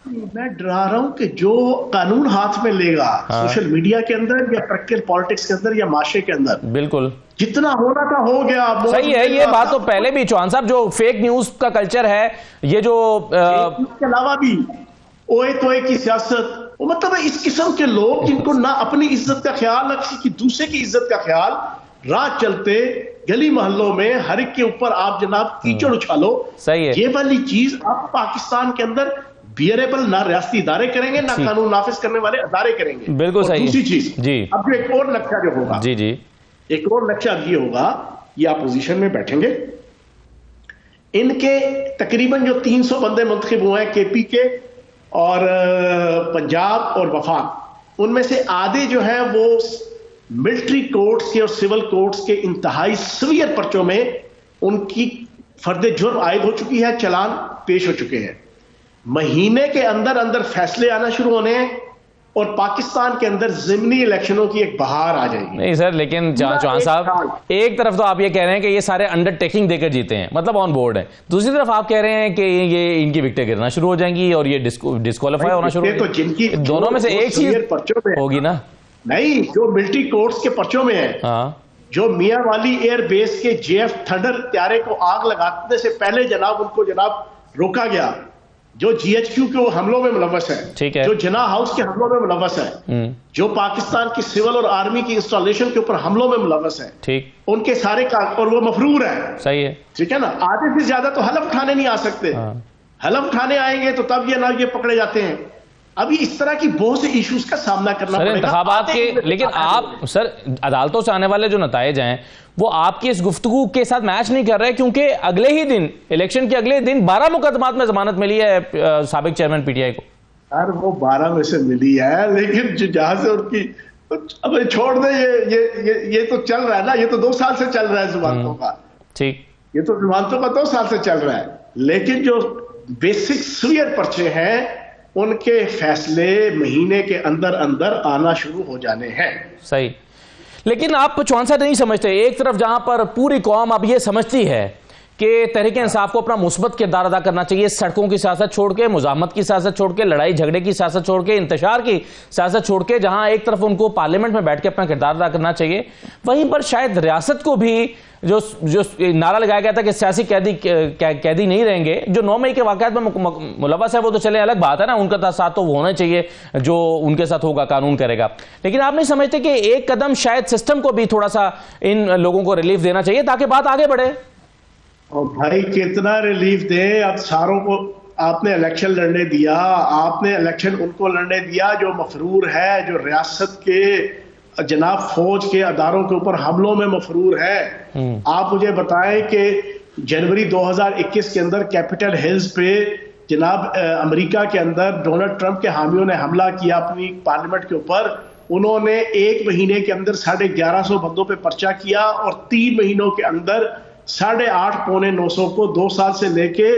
मैं डरा रहा हूं कि जो कानून हाथ में लेगा सोशल मीडिया के अंदर या प्रैक्टिकल पॉलिटिक्स के अंदर या माशरे के अंदर, बिल्कुल जितना होना था हो गया। सही है, ये बात तो पहले भी चौहान साहब, जो फेक न्यूज का कल्चर है, ये जो इसके अलावा भी ओए तोए की सियासत, वो मतलब इस किस्म के लोग जिनको ना अपनी इज्जत का ख्याल, ना किसी दूसरे की इज्जत का ख्याल, रात चलते गली मोहल्लों में हर एक के ऊपर आप जनाब कीचड़ उछालो। सही है, ये वाली चीज आप पाकिस्तान के अंदर बियरेबल ना रियासती इदारे करेंगे, ना कानून नाफिज करने वाले अदारे करेंगे। बिल्कुल सही। दूसरी चीज जी, अब जो एक और नक्शा जो होगा, जी, एक और नक्शा ये होगा, ये अपोजिशन में बैठेंगे, इनके तकरीबन जो 300 बंदे मुंतखब हुए हैं केपी के और पंजाब और वफाक, उनमें से आधे जो है वो मिलिट्री कोर्ट्स के और सिविल कोर्ट्स के इंतहाई सीवियर पर्चों में उनकी फर्द जुर्म आयद हो चुकी है, चालान पेश हो चुके हैं। महीने के अंदर अंदर फैसले आना शुरू होने हैं और पाकिस्तान के अंदर ज़िमनी इलेक्शनों की एक बहार आ जाएगी। नहीं सर, लेकिन चौहान साहब, एक तरफ तो आप ये कह रहे हैं कि ये सारे अंडरटेकिंग देकर जीते हैं, मतलब ऑन बोर्ड है, दूसरी तरफ आप कह रहे हैं कि ये इनकी विकेटें गिरना शुरू हो जाएंगी और ये डिस्क्वालीफाई होना शुरू हो, तो जिनकी दोनों में से एक चीज होगी ना। नहीं, जो मिलिट्री कोर्ट्स के पर्चों में है, हाँ, जो मियां वाली एयर बेस के जेएफ थंडर त्यारे को आग लगाने से पहले जनाब उनको जनाब रोका गया, जो जीएचक्यू के हमलों में मुलव्वस है, ठीक है, जो जिना हाउस के हमलों में मुलव्वस है, जो पाकिस्तान की सिविल और आर्मी की इंस्टॉलेशन के ऊपर हमलों में मुलव्वस है, ठीक, उनके सारे और वो मफरूर है, सही है, ठीक है ना। आधे से ज्यादा तो हलफ उठाने नहीं आ सकते, हलफ उठाने आएंगे तो तब ये पकड़े जाते हैं। अभी इस तरह की बहुत से इश्यूज का सामना करना पड़ेगा इंतखाबात के। लेकिन आप सर, अदालतों से आने वाले जो नताइज हैं वो आपकी इस गुफ्तगू के साथ मैच नहीं कर रहे, क्योंकि अगले ही दिन, इलेक्शन के अगले दिन 12 मुकदमात में जमानत मिली है साबिक चेयरमैन पीटीआई को। यार वो 12 में से मिली है, लेकिन जहां से उनकी, अब छोड़ दे, ये तो चल रहा है ना, ये तो 2 साल से चल रहा है जुबानतों का, ठीक, ये तो जुबानतों का 2 साल से चल रहा है, लेकिन जो बेसिक सीवियर पर्चे हैं उनके फैसले महीने के अंदर अंदर आना शुरू हो जाने हैं। सही, लेकिन आप चौहान साहब नहीं समझते, एक तरफ जहां पर पूरी कौम अब ये समझती है कि तहरीक इंसाफ को अपना मुस्बत किरदार अदा करना चाहिए, सड़कों की सियासत छोड़ के, मुजामत की सियासत छोड़ के, लड़ाई झगड़े की सियासत छोड़ के, इंतशार की सियासत छोड़ के, जहां एक तरफ उनको पार्लियामेंट में बैठ के अपना किरदार अदा करना चाहिए, वहीं पर शायद रियासत को भी जो नारा लगाया गया था कि सियासी कैदी नहीं रहेंगे, जो 9 मई के वाकयात में मुलव्वस है वो तो चले अलग बात है ना, उनका साथ तो वो होना चाहिए, जो उनके साथ होगा कानून करेगा, लेकिन आप नहीं समझते कि एक कदम शायद सिस्टम को भी थोड़ा सा इन लोगों को रिलीफ देना चाहिए ताकि बात आगे बढ़े? और भाई कितना रिलीफ दे, अब सारों को आपने इलेक्शन लड़ने दिया, आपने इलेक्शन उनको लड़ने दिया जो मफरूर है, जो रियासत के जनाब फौज के अदारों के ऊपर हमलों में मफरूर है। आप मुझे बताएं कि जनवरी 2021 के अंदर कैपिटल हिल्स पे जनाब अमेरिका के अंदर डोनाल्ड ट्रंप के हामियों ने हमला किया अपनी पार्लियामेंट के ऊपर, उन्होंने 1 महीने के अंदर 1150 बंदों पे पर्चा किया और 3 महीनों के अंदर 850 पौने 900 को 2 साल से लेके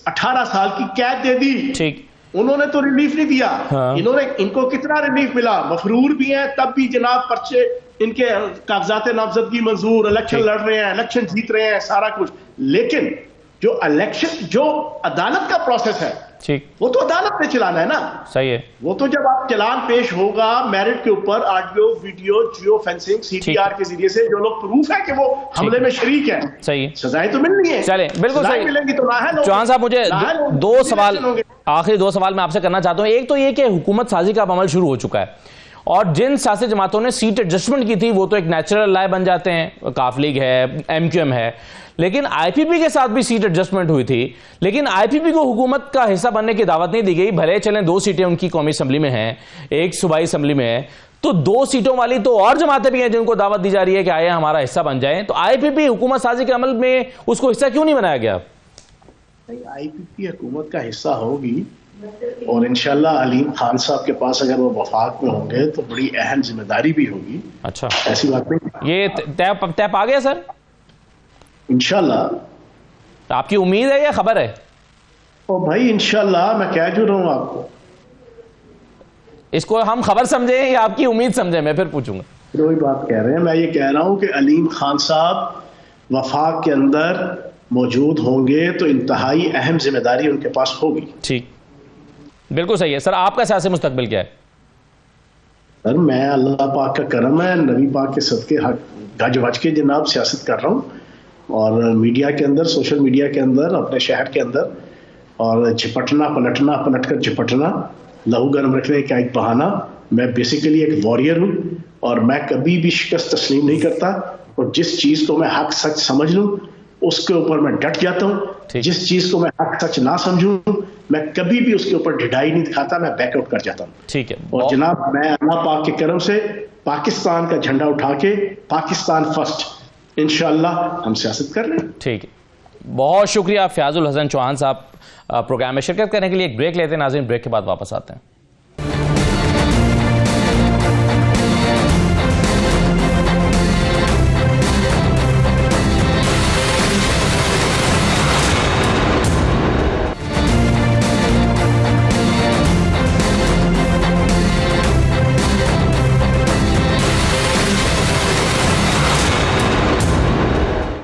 18 साल की कैद दे दी। ठीक, उन्होंने तो रिलीफ नहीं दिया। हाँ। इनको कितना रिलीफ मिला, मफरूर भी हैं तब भी जनाब पर्चे, इनके कागजात नामजदगी मंजूर, इलेक्शन लड़ रहे हैं, इलेक्शन जीत रहे हैं, सारा कुछ, लेकिन जो इलेक्शन, जो अदालत का प्रोसेस है, ठीक, वो तो अदालत ने चलाना है ना। सही है, वो तो जब आप चलान पेश होगा मेरिट के ऊपर, audio video geo fencing CTR के जरिए से जो लोग प्रूफ है कि वो हमले में शरीक है, सही है, सजाएं तो मिलनी है। चले, बिल्कुल सही मिलेंगी तो ना है। चौहान साहब, मुझे 2 सवाल, आखिरी 2 सवाल मैं आपसे करना चाहता हूं। एक तो ये कि हुकूमत साजी का अमल शुरू हो चुका है और जिन सियासी जमातों ने सीट एडजस्टमेंट की थी वो तो एक नेचुरल लाए बन जाते हैं, काफ लीग है, एमक्यूएम है, लेकिन आईपीपी के साथ भी सीट एडजस्टमेंट हुई थी, लेकिन आईपीपी को हुकूमत का हिस्सा बनने की दावत नहीं दी गई। भले चलें 2 सीटें उनकी कौमी असम्बली में हैं, 1 सूबाई असम्बली में है, तो 2 सीटों वाली तो और जमातें भी हैं जिनको दावत दी जा रही है कि आए हमारा हिस्सा बन जाए, तो आईपीपी हुकूमत साजी के अमल में उसको हिस्सा क्यों नहीं बनाया गया? आईपीपी हुकूमत का हिस्सा होगी और इंशाल्लाह अलीम खान साहब के पास अगर वो वफाक में होंगे तो बड़ी अहम जिम्मेदारी भी होगी। अच्छा, ऐसी बात नहीं, ये तय पा गया सर इंशाल्लाह? तो आपकी उम्मीद है या खबर है? ओ भाई इंशाल्लाह, मैं कह जो रहा हूं आपको, इसको हम खबर समझे या आपकी उम्मीद समझे, मैं फिर पूछूंगा। फिर वही बात कह रहे हैं, मैं ये कह रहा हूं कि अलीम खान साहब वफाक के अंदर मौजूद होंगे तो इंतहाई अहम जिम्मेदारी उनके पास होगी। ठीक, बिल्कुल सही है सर। आपका सियासी मुस्तकबिल क्या है? सर मैं अल्लाह पाक का करम है, नबी पाक के सदके गज वज के जनाब सियासत कर रहा हूँ और मीडिया के अंदर, सोशल मीडिया के अंदर, अपने शहर के अंदर, और झपटना पलटना, पलट कर झपटना, लहू गर्म रखने का एक बहाना। मैं बेसिकली एक वॉरियर हूँ और मैं कभी भी शिकस्त तस्लीम नहीं करता और जिस चीज़ को मैं हक सच समझ लूँ उसके ऊपर मैं डट जाता हूँ। जिस चीज़ को मैं हक सच ना समझूँ मैं कभी भी उसके ऊपर ढिठाई नहीं दिखाता, मैं बैकआउट कर जाता हूँ। ठीक है। और जनाब मैं अल्लाह पाक के करम से पाकिस्तान का झंडा उठा के पाकिस्तान फर्स्ट इंशाअल्लाह हम सियासत कर रहे हैं। ठीक है। बहुत शुक्रिया फयाजुल हसन चौहान साहब प्रोग्राम में शिरकत करने के लिए। एक ब्रेक लेते हैं नाज़रीन, ब्रेक के बाद वापस आते हैं।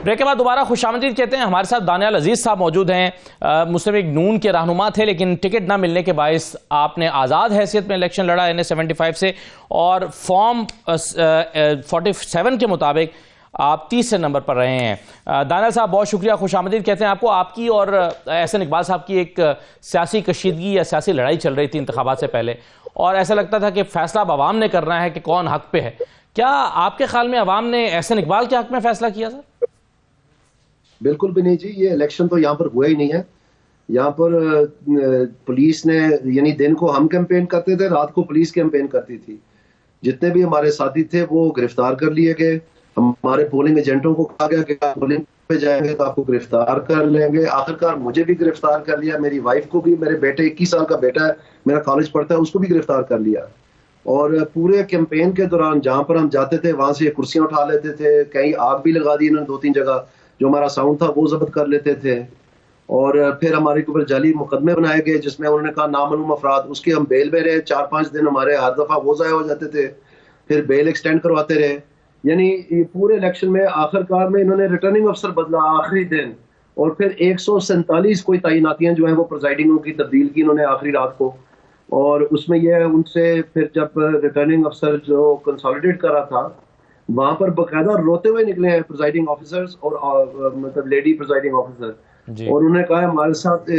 ब्रेक के बाद दोबारा खुशामदीद कहते हैं। हमारे साथ दानियाल अजीज साहब मौजूद हैं। मुस्लिम लीग नून के रहनुमा थे, लेकिन टिकट ना मिलने के बायस आपने आज़ाद हैसियत में इलेक्शन लड़ा NA-75 से, और फॉर्म 47 के मुताबिक आप 30 नंबर पर रहे हैं। दानियाल साहब बहुत शुक्रिया, खुशामदीद कहते हैं आपको। आपकी और एहसन इकबाल साहब की एक सियासी कशीदगी या सियासी लड़ाई चल रही थी इंतखाबात से पहले, और ऐसा लगता था कि फैसला अब आवाम ने करना है कि कौन हक पे है। क्या आपके ख्याल में आवाम ने एहसन इकबाल के हक में फैसला किया सर? बिल्कुल भी नहीं जी, ये इलेक्शन तो यहाँ पर हुआ ही नहीं है। यहाँ पर पुलिस ने, यानी दिन को हम कैंपेन करते थे, रात को पुलिस कैंपेन करती थी। जितने भी हमारे साथी थे वो गिरफ्तार कर लिए गए। हमारे पोलिंग एजेंटों को कहा गया कि आप पोलिंग पे जाएंगे तो आपको गिरफ्तार कर लेंगे। आखिरकार मुझे भी गिरफ्तार कर लिया, मेरी वाइफ को भी, मेरे बेटे 21 साल का बेटा है, मेरा कॉलेज पढ़ता है, उसको भी गिरफ्तार कर लिया। और पूरे कैंपेन के दौरान जहां पर हम जाते थे वहां से कुर्सियां उठा लेते थे, कहीं आग भी लगा दी इन्होंने 2-3 जगह। जो हमारा साउंड था वो जब्त कर लेते थे, और फिर हमारे ऊपर जाली मुकदमे बनाए गए जिसमें उन्होंने कहा नामालूम अफराद। उसके हम बेल में रहे 4-5 दिन, हमारे हर दफा वो ज़ाया हो जाते थे, फिर बेल एक्सटेंड करवाते रहे। यानी पूरे इलेक्शन में आखिरकार में इन्होंने रिटर्निंग अफसर बदला आखिरी दिन, और फिर 147 कोई तैनातियां जो है वो प्रिजाइडिंगों की तब्दील की इन्होंने आखिरी रात को। और उसमें यह उनसे फिर जब रिटर्निंग अफसर जो कंसोलिडेट कर रहा था वहां पर बकायदा रोते हुए निकले हैं प्रिजाइडिंग ऑफिसर्स और मतलब लेडी प्रिजाइडिंग ऑफिसर, और उन्होंने कहा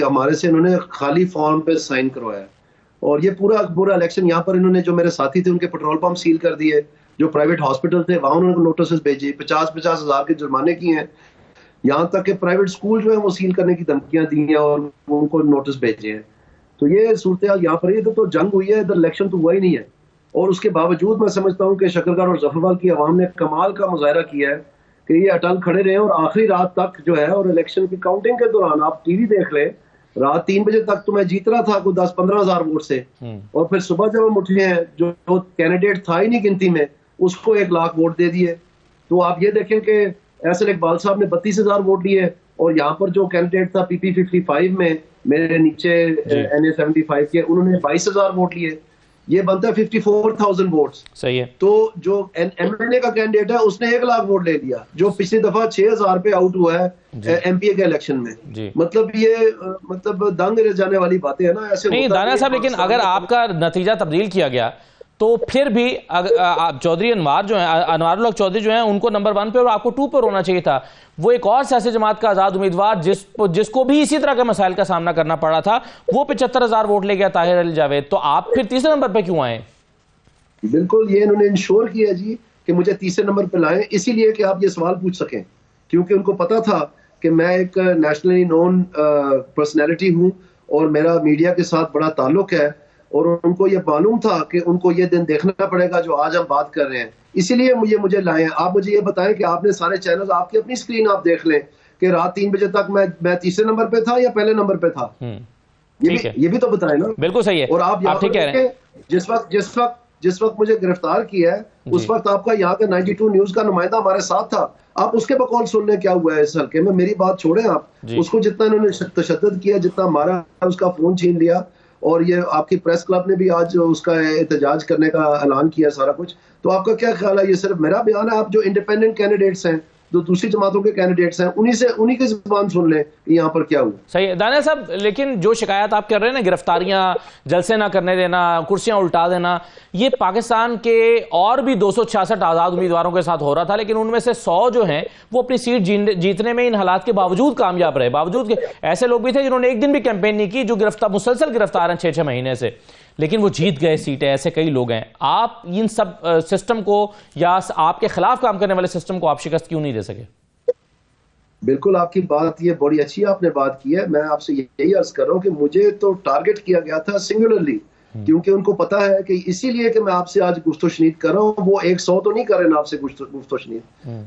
हमारे से इन्होंने खाली फॉर्म पे साइन करवाया। और ये पूरा इलेक्शन यहाँ पर इन्होंने, जो मेरे साथी थे उनके पेट्रोल पंप सील कर दिए, जो प्राइवेट हॉस्पिटल थे वहां उन्होंने नोटिस भेजी, 50-50 हजार के जुर्माने किए हैं। यहाँ तक कि प्राइवेट स्कूल जो है वो सील करने की धमकियां दी हैं और उनको नोटिस भेजे हैं। तो ये सूरत यहाँ पर, ये तो जंग हुई है, इधर इलेक्शन तो हुआ ही नहीं है। और उसके बावजूद मैं समझता हूँ कि शकरगढ़ और जफरवाल की आवाम ने कमाल का मुजाहरा किया है कि ये अटल खड़े रहे और आखिरी रात तक जो है, और इलेक्शन की काउंटिंग के दौरान आप टीवी देख ले, रात 3 बजे तक तो मैं जीत रहा था कोई 10-15 हजार वोट से, और फिर सुबह जब हम उठे हैं जो कैंडिडेट था ही नहीं गिनती में, उसको 1 लाख वोट दे दिए। तो आप ये देखें कि एहसन इकबाल साहब ने 32,000 वोट लिए, और यहाँ पर जो कैंडिडेट था PP 55 में मेरे नीचे NA-75 के, उन्होंने 22,000 वोट लिए। ये बनता है 54,000 वोट्स। सही है। तो जो MNA का कैंडिडेट है उसने 1 लाख वोट ले लिया, जो पिछली दफा 6,000 पे आउट हुआ है MPA के इलेक्शन में। मतलब ये मतलब दंग रह जाने वाली बातें है ना, ऐसे नहीं दानिया साहब, लेकिन अगर आपका नतीजा तब्दील किया गया तो फिर भी चौधरी अनवार जो है, अनवारुल हक चौधरी जो है, उनको नंबर 1 पे और आपको 2 पर होना चाहिए था। वो एक और सियासी जमात का आजाद उम्मीदवार जिसको भी इसी तरह के मसाइल का सामना करना पड़ा था, वो 75,000 वोट ले गया, ताहिर अली जावेद। तो आप फिर तीसरे नंबर पे क्यों आए? बिल्कुल, ये इन्होंने इंश्योर किया जी कि मुझे तीसरे नंबर पे लाएं, इसीलिए कि आप ये सवाल पूछ सकें, क्योंकि उनको पता था कि मैं एक नेशनली नोन पर्सनैलिटी हूं और मेरा मीडिया के साथ बड़ा ताल्लुक है, और उनको ये मालूम था कि उनको ये दिन देखना पड़ेगा जो आज हम बात कर रहे हैं, इसीलिए मुझे लाए। आप मुझे ये बताएं कि आपने सारे चैनल, आपकी अपनी स्क्रीन आप देख लें कि रात 3 बजे तक मैं तीसरे नंबर पे था या पहले नंबर पे था, ये भी तो बताएं ना। बिल्कुल सही है। और आप ठीक कह रहे हैं। जिस वक्त मुझे गिरफ्तार किया है उस वक्त आपका यहाँ का 92 न्यूज का नुमाइंदा हमारे साथ था। आप उसके बकौल सुन लें क्या हुआ है इस हल्के में, मेरी बात छोड़ें आप। उसको जितना इन्होंने तशद्दुद किया, जितना मारा, उसका फोन छीन लिया, और ये आपकी प्रेस क्लब ने भी आज उसका एहतजाज करने का ऐलान किया, सारा कुछ। तो आपका क्या ख्याल है, ये सिर्फ मेरा बयान है? आप जो इंडिपेंडेंट कैंडिडेट्स हैं, जो दूसरी जमातों के कैंडिडेट्स हैं, उन्हीं की जुबान सुन लें यहाँ पर क्या हुआ। सही है दानिया साहब, लेकिन जो शिकायत आप कर रहे हैं ना, गिरफ्तारियां, जलसे ना करने देना, कुर्सियां उल्टा देना, ये पाकिस्तान के और भी 266 आज़ाद उम्मीदवारों के साथ हो रहा था, लेकिन उनमें से 100 जो हैं वो अपनी सीट जीतने में इन हालात के बावजूद कामयाब रहे। बावजूद ऐसे लोग भी थे जिन्होंने एक दिन भी कैंपेन नहीं की, जो मुसलसल गिरफ्तार हैं 6-6 महीने से, लेकिन वो जीत गए सीटें। ऐसे कई लोग हैं। आप इन सब सिस्टम को, या आपके खिलाफ काम करने वाले सिस्टम को आप शिकस्त क्यों नहीं दे सके? बिल्कुल, आपकी बात ये बड़ी अच्छी आपने बात की है। मैं आपसे यही अर्ज कर रहा हूँ कि मुझे तो टारगेट किया गया था सिंगुलरली क्योंकि उनको पता है कि इसीलिए कि मैं आपसे आज गुफ्तगू कर रहा हूँ, वो 100 तो नहीं कर रहे ना आपसे गुफ्तगू,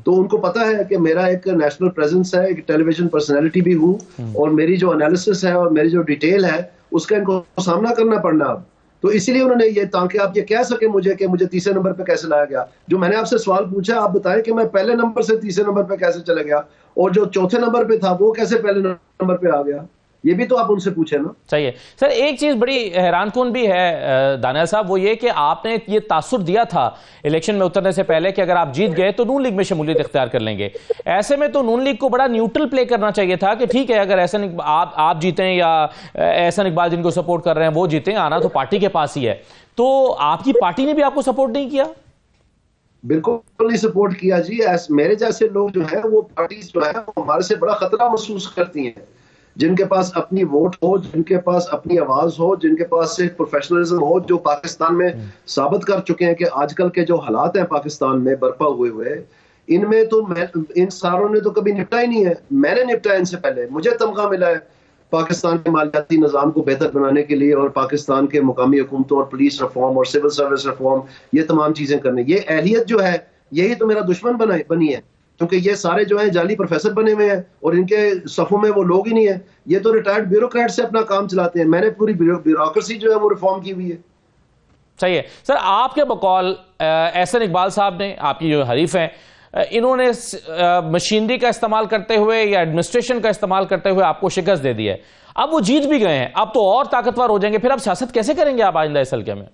तो उनको पता है कि मेरा एक नेशनल प्रेजेंस है, एक टेलीविजन पर्सनैलिटी भी हूँ, और मेरी जो एनालिसिस है और मेरी जो डिटेल है उसका इनको सामना करना पड़ना अब। तो इसीलिए उन्होंने ये, ताकि आप ये कह सके मुझे कि मुझे तीसरे नंबर पे कैसे लाया गया। जो मैंने आपसे सवाल पूछा, आप बताएं कि मैं पहले नंबर से तीसरे नंबर पे कैसे चला गया, और जो चौथे नंबर पे था वो कैसे पहले नंबर पे आ गया, ये भी तो आप उनसे पूछे ना। सही है सर। एक चीज बड़ी हैरानकुन भी है दानियाल साहब, वो ये कि आपने ये तासुर दिया था इलेक्शन में उतरने से पहले कि अगर आप जीत गए तो नून लीग में शमूलियत इख्तियार कर लेंगे। ऐसे में तो नून लीग को बड़ा न्यूट्रल प्ले करना चाहिए था कि ठीक है, अगर एहसन आप जीतें या एहसन इकबाल जिनको सपोर्ट कर रहे हैं वो जीतें, आना तो पार्टी के पास ही है। तो आपकी पार्टी ने भी आपको सपोर्ट नहीं किया? बिल्कुल नहीं सपोर्ट किया जी। मेरे जैसे लोग जो है वो पार्टी जो है वो हमारे से बड़ा खतरा महसूस करती हैं, जिनके पास अपनी वोट हो, जिनके पास अपनी आवाज हो, जिनके पास से प्रोफेशनलिज्म हो, जो पाकिस्तान में साबित कर चुके हैं कि आजकल के जो हालात हैं पाकिस्तान में बर्पा हुए, इनमें तो इन सारों ने तो कभी निपटा ही नहीं है। मैंने निपटा इनसे पहले, मुझे तमगा मिला है पाकिस्तान के मालियाती निज़ाम को बेहतर बनाने के लिए, और पाकिस्तान के मुकामी हुकूमतों और पुलिस रिफॉर्म और सिविल सर्विस रिफॉर्म, ये तमाम चीजें करने। ये अहलियत जो है यही तो मेरा दुश्मन बनी है, क्योंकि ये सारे जो है जाली प्रोफेसर बने हुए हैं और इनके सफों में वो लोग ही नहीं है। ये तो रिटायर्ड ब्यूरोक्रेट से अपना काम चलाते हैं। मैंने पूरी ब्यूरोक्रेसी जो है वो रिफॉर्म की हुई है। सही है सर। आपके बकौल एहसन इकबाल साहब ने, आपकी जो हरीफ हैं, इन्होंने मशीनरी का इस्तेमाल करते हुए या एडमिनिस्ट्रेशन का इस्तेमाल करते हुए आपको शिकस्त दे दी है। अब वो जीत भी गए हैं, अब तो और ताकतवर हो जाएंगे, फिर अब सियासत कैसे करेंगे आप आइंदा इस हल्के में?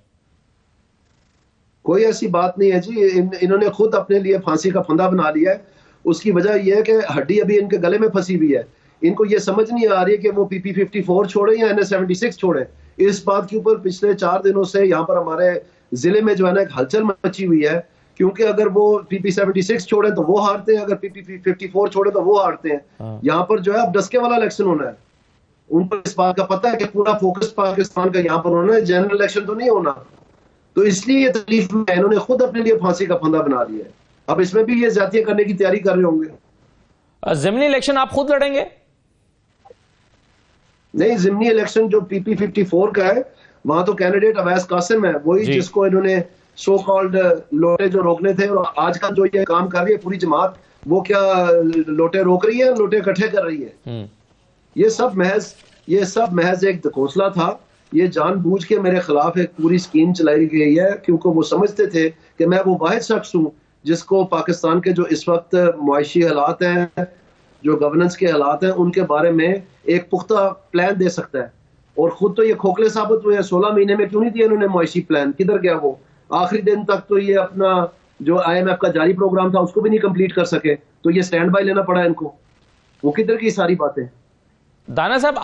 कोई ऐसी बात नहीं है जी। इन्होंने खुद अपने लिए फांसी का फंदा बना लिया है। उसकी वजह यह है कि हड्डी अभी इनके गले में फंसी हुई है। इनको ये समझ नहीं आ रही कि वो PP54 छोड़े या NS-76 छोड़े। इस बात के ऊपर पिछले 4 दिनों से यहाँ पर हमारे जिले में जो है ना एक हलचल मची हुई है, क्योंकि अगर वो PP76 छोड़े तो वो हारते हैं, अगर PP54 छोड़े तो वो हारते हैं। यहाँ पर जो है अब डस्के वाला इलेक्शन होना है। उनको इस बात का पता है कि पूरा फोकस पाकिस्तान का यहाँ पर होना है, जनरल इलेक्शन तो नहीं होना। तो इसलिए ये तकलीफ में इन्होंने खुद अपने लिए फांसी का फंदा बना लिया है। अब इसमें भी ये ज्यादतियां करने की तैयारी कर रहे होंगे। ज़िमनी इलेक्शन आप खुद लड़ेंगे? नहीं, ज़िमनी इलेक्शन जो PP54 का है वहां तो कैंडिडेट अवैस कासिम है, वही जिसको इन्होंने सो कॉल्ड लोटे जो रोकने थे। और आज का जो ये काम कर रही है पूरी जमात, वो क्या लोटे रोक रही है, लोटे इकट्ठे कर रही है। ये सब महज एक घोंसला था। ये जानबूझ के मेरे खिलाफ एक पूरी स्कीम चलाई गई है, क्योंकि वो समझते थे कि मैं वो वाहिद शख्स हूँ जिसको पाकिस्तान के जो इस वक्त मुआशी हालात हैं, जो गवर्नेंस के हालात हैं, उनके बारे में एक पुख्ता प्लान दे सकता है। और खुद तो ये खोखले साबित हुए हैं। 16 महीने में क्यों नहीं दिया इन्होंने मुआशी प्लान? किधर गया वो? आखिरी दिन तक तो ये अपना जो IMF का जारी प्रोग्राम था उसको भी नहीं कंप्लीट कर सके, तो ये स्टैंड बाय लेना पड़ा इनको। वो किधर की सारी बातें? दाना साहब,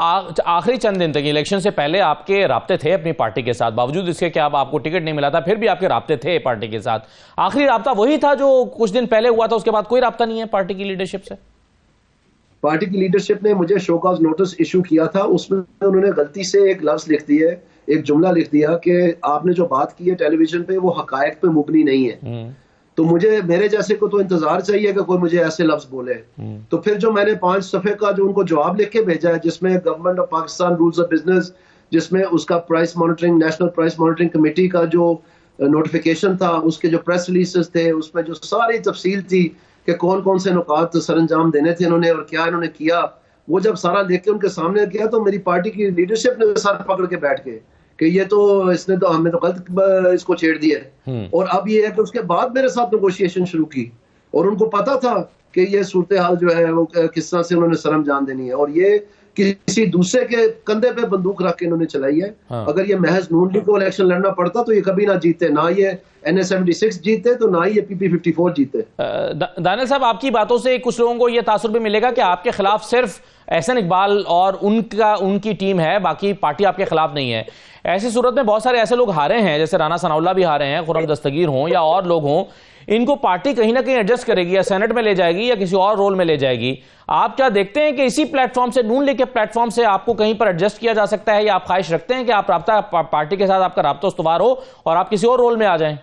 आखिरी चंद दिन तक इलेक्शन से पहले आपके राब्ते थे अपनी पार्टी के साथ, बावजूद इसके कि अब आपको टिकट नहीं मिला था, फिर भी आपके राब्ते थे पार्टी के साथ। आखिरी राब्ता वही था जो कुछ दिन पहले हुआ था, उसके बाद कोई राब्ता नहीं है पार्टी की लीडरशिप से? पार्टी की लीडरशिप ने मुझे शोकॉज नोटिस इशू किया था, उसमें उन्होंने गलती से एक लफ्ज लिख दिया, एक जुमला लिख दिया कि आपने जो बात की है टेलीविजन पे वो हकायक पे मुबनी नहीं है। तो मेरे जैसे को तो इंतजार चाहिए कि कोई मुझे ऐसे लफ्ज बोले। तो फिर जो मैंने 5 सफ़े का जो उनको जवाब लिख के भेजा है, जिसमें government of Pakistan rules of business, जिसमें उसका price monitoring, national price monitoring committee का जो नोटिफिकेशन था, उसके जो प्रेस रिलीजेस थे, उसमें जो सारी तफसील थी कि कौन कौन से नुकात सरंजाम देने थे इन्होंने और क्या इन्होंने किया, वो जब सारा लेके उनके सामने किया तो मेरी पार्टी की लीडरशिप ने सर पकड़ के बैठ के कि ये तो इसने तो हमें तो गलत इसको छेड़ दिया है। और अब ये है कि उसके बाद मेरे साथ नेगोशिएशन शुरू की, और उनको पता था कि ये सूरत हाल जो है वो किस तरह से उन्होंने सरंजाम देनी है, और ये किसी दूसरे के कंधे पे बंदूक रख के इन्होंने चलाई है। अगर ये महज नून लीग को इलेक्शन लड़ना पड़ता तो ये कभी ना जीते, ना ये NS-76 जीते तो ना ये PP54 जीते। दानियाल साहब, आपकी बातों से कुछ लोगों को यह तासुर भी मिलेगा कि आपके खिलाफ सिर्फ एहसन इकबाल और उनकी टीम है, बाकी पार्टी आपके खिलाफ नहीं है। ऐसी सूरत में बहुत सारे ऐसे लोग हारे हैं, जैसे राना सनाउल्लाह भी हारे हैं, खुर्रम दस्तगीर हों या और लोग हों, इनको पार्टी कहीं ना कहीं एडजस्ट करेगी, या सेनेट में ले जाएगी या किसी और रोल में ले जाएगी। आप क्या देखते हैं कि इसी प्लेटफॉर्म से, नून लीग के प्लेटफॉर्म से आपको कहीं पर एडजस्ट किया जा सकता है, या आप ख्वाहिश रखते हैं कि आप पार्टी के साथ आपका राब्ता उस्तवार हो और आप किसी और रोल में आ जाएं?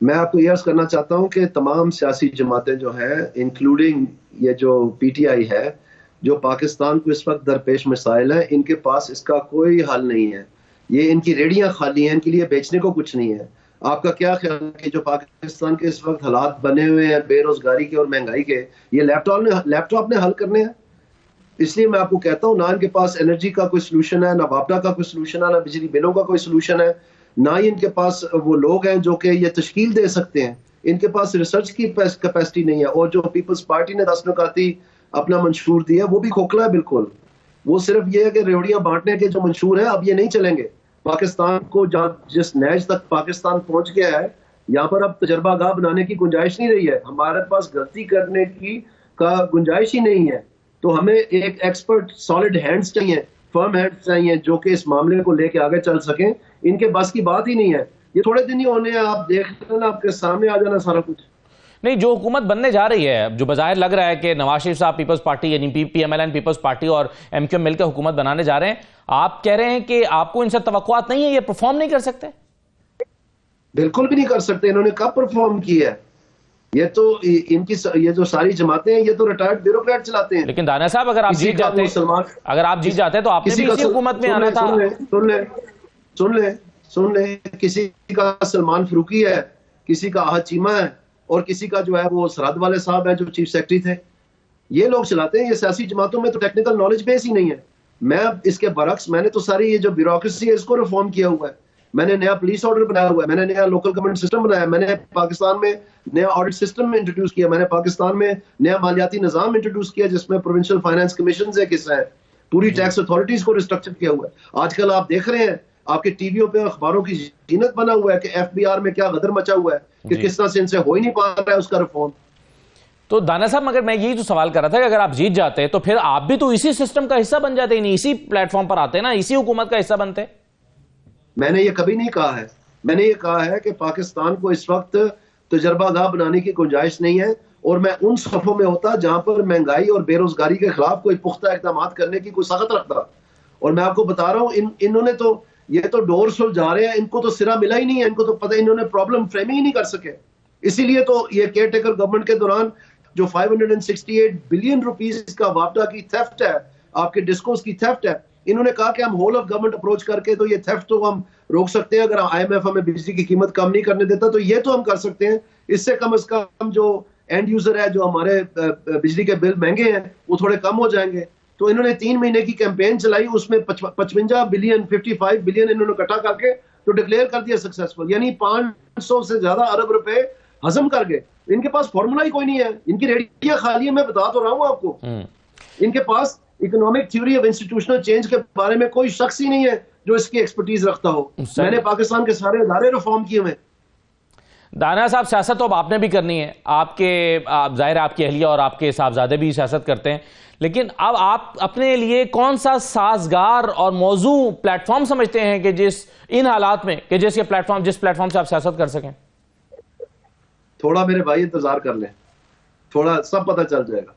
मैं आपको यह अर्ज करना चाहता हूं कि तमाम सियासी जमातें जो है, इंक्लूडिंग ये जो PTI है, जो पाकिस्तान को इस वक्त दरपेश मसाइल हैं, इनके पास इसका कोई हल नहीं है। ये इनकी रेडियां खाली हैं, इनके लिए बेचने को कुछ नहीं है। आपका क्या ख्याल है कि जो पाकिस्तान के इस वक्त हालात बने हुए हैं बेरोजगारी के और महंगाई के, ये लैपटॉप ने हल करने हैं? इसलिए मैं आपको कहता हूं, ना इनके पास एनर्जी का कोई सोल्यूशन है, ना वापडा का कोई सोल्यूशन है, ना बिजली बिलों का कोई सोल्यूशन है, ना ही इनके पास वो लोग हैं जो कि ये तश्कील दे सकते हैं। इनके पास रिसर्च की कैपेसिटी नहीं है। और जो पीपल्स पार्टी ने 10 नुकाती अपना मंशूर दिया वो भी खोखला है बिल्कुल। वो सिर्फ ये है कि रेवड़ियां बांटने के जो मंशूर है अब ये नहीं चलेंगे। पाकिस्तान को जिस नैज तक पाकिस्तान पहुंच गया है, यहाँ पर अब तजर्बागाह बनाने की गुंजाइश नहीं रही है। हमारे पास गलती करने की का गुंजाइश ही नहीं है। तो हमें एक एक्सपर्ट सॉलिड हैंड्स चाहिए, फर्म हैंड्स चाहिए, जो कि इस मामले को लेके आगे चल सकें। इनके बस की बात ही नहीं है। ये थोड़े दिन ही होने हैं, आप देख लेना, आपके सामने आ जाना सारा कुछ। नहीं, जो हुकूमत बनने जा रही है, जो बज़ाहिर लग रहा है कि नवाज शरीफ साहब पीपल्स पार्टी यानी PMLN पीपल्स पार्टी और MQM मिलकर हुकूमत बनाने जा रहे हैं, आप कह रहे हैं कि आपको इनसे तवक्कुआत नहीं है, ये परफॉर्म नहीं कर सकते? बिल्कुल भी नहीं कर सकते। इन्होंने कब परफॉर्म किया है? ये तो इनकी ये जो सारी जमातें हैं, ये तो रिटायर्ड ब्यूरोक्रेट चलाते हैं। लेकिन दानिया साहब, अगर आप जीत जाते तो आपने भी इसी हुकूमत में आना था। सुन ले, किसी का सलमान फारूकी है, किसी का आहद चीमा है, और किसी का जो है वो सरहद वाले साहब है जो चीफ सेक्रेटरी थे। ये लोग चलाते हैं। ये सियासी जमातों में तो टेक्निकल नॉलेज बेस ही नहीं है। मैं इसके बरक्स, मैंने तो सारी ये जो ब्यूरोक्रेसी है इसको रिफॉर्म किया हुआ है। मैंने नया पुलिस ऑर्डर बनाया हुआ है, मैंने नया लोकल गवर्नमेंट सिस्टम बनाया, मैंने पाकिस्तान में नया ऑडिट सिस्टम इंट्रोड्यूस किया, मैंने पाकिस्तान में नया मालियाती निजाम इंट्रोड्यूस किया जिसमें प्रोविंशियल फाइनेंस कमीशन है, किस है, पूरी टैक्स अथॉरिटीज को रिस्ट्रक्चर किया हुआ है। आजकल आप देख रहे हैं आपके टीवियों पे अखबारों की जीनत बना हुआ है कि FBR में क्या गदर मचा हुआ है कि किस तरह से इनसे हो ही नहीं पा रहा है उसका रिफॉर्म। तो दाना साहब, मगर मैं यही तो सवाल कर रहा था कि अगर आप जीत जाते तो फिर आप भी तो इसी सिस्टम का हिस्सा बन जाते, नहीं इसी प्लेटफॉर्म पर आते ना, इसी हुकूमत का हिस्सा बनते। मैंने ये कभी नहीं कहा है। मैंने ये कहा है कि पाकिस्तान को इस वक्त तजर्बागाह बनाने की गुंजाइश नहीं है, और मैं उन सफों में होता जहां पर महंगाई और बेरोजगारी के खिलाफ कोई पुख्ता इकदाम करने की कोई सख्त रखता। और मैं आपको बता रहा हूं, इन्होंने तो ये तो डोर शोर जा रहे हैं, इनको तो सिरा मिला ही नहीं है। इनको तो पता, इन्होंने प्रॉब्लम फ्रेमिंग ही नहीं कर सके। इसीलिए तो ये केयर टेकर गवर्नमेंट के दौरान जो 568 बिलियन रुपीस का वापडा की थेफ्ट है, आपके डिस्कोस की थेफ्ट है, इन्होंने कहा कि हम होल ऑफ गवर्नमेंट अप्रोच करके तो ये थेफ्ट तो हम रोक सकते हैं। अगर IMF हमें बिजली की कीमत कम नहीं करने देता तो ये तो हम कर सकते हैं। इससे कम से कम जो एंड यूजर है, जो हमारे बिजली के बिल महंगे हैं, वो थोड़े कम हो जाएंगे। तो इन्होंने 3 महीने की कैंपेन चलाई, उसमें 55 बिलियन 55 बिलियन इन्होंने इकट्ठा करके तो डिक्लेयर कर दिया सक्सेसफुल, यानी 500 से ज्यादा अरब रुपए हजम कर गए। इनके पास फॉर्मूला ही कोई नहीं है, इनकी रेडियां खाली है। मैं बता तो रहा हूं आपको, इनके पास economic theory of institutional change के बारे में कोई शख्स ही नहीं है जो इसकी एक्सपर्टीज रखता हो। मैंने पाकिस्तान के सारे इदारे रिफॉर्म किए हुए। दाना साहब, सियासत तो अब आपने भी करनी है, जाहिर आपकी अहलिया और आपके साहबजादे भी सियासत करते हैं, लेकिन अब आप अपने लिए कौन सा साजगार और मौजू प्लेटफॉर्म समझते हैं कि जिस इन हालात में कि जिस प्लेटफॉर्म से आप सियासत कर सकें? थोड़ा मेरे भाई इंतजार कर लें, थोड़ा सब पता चल जाएगा।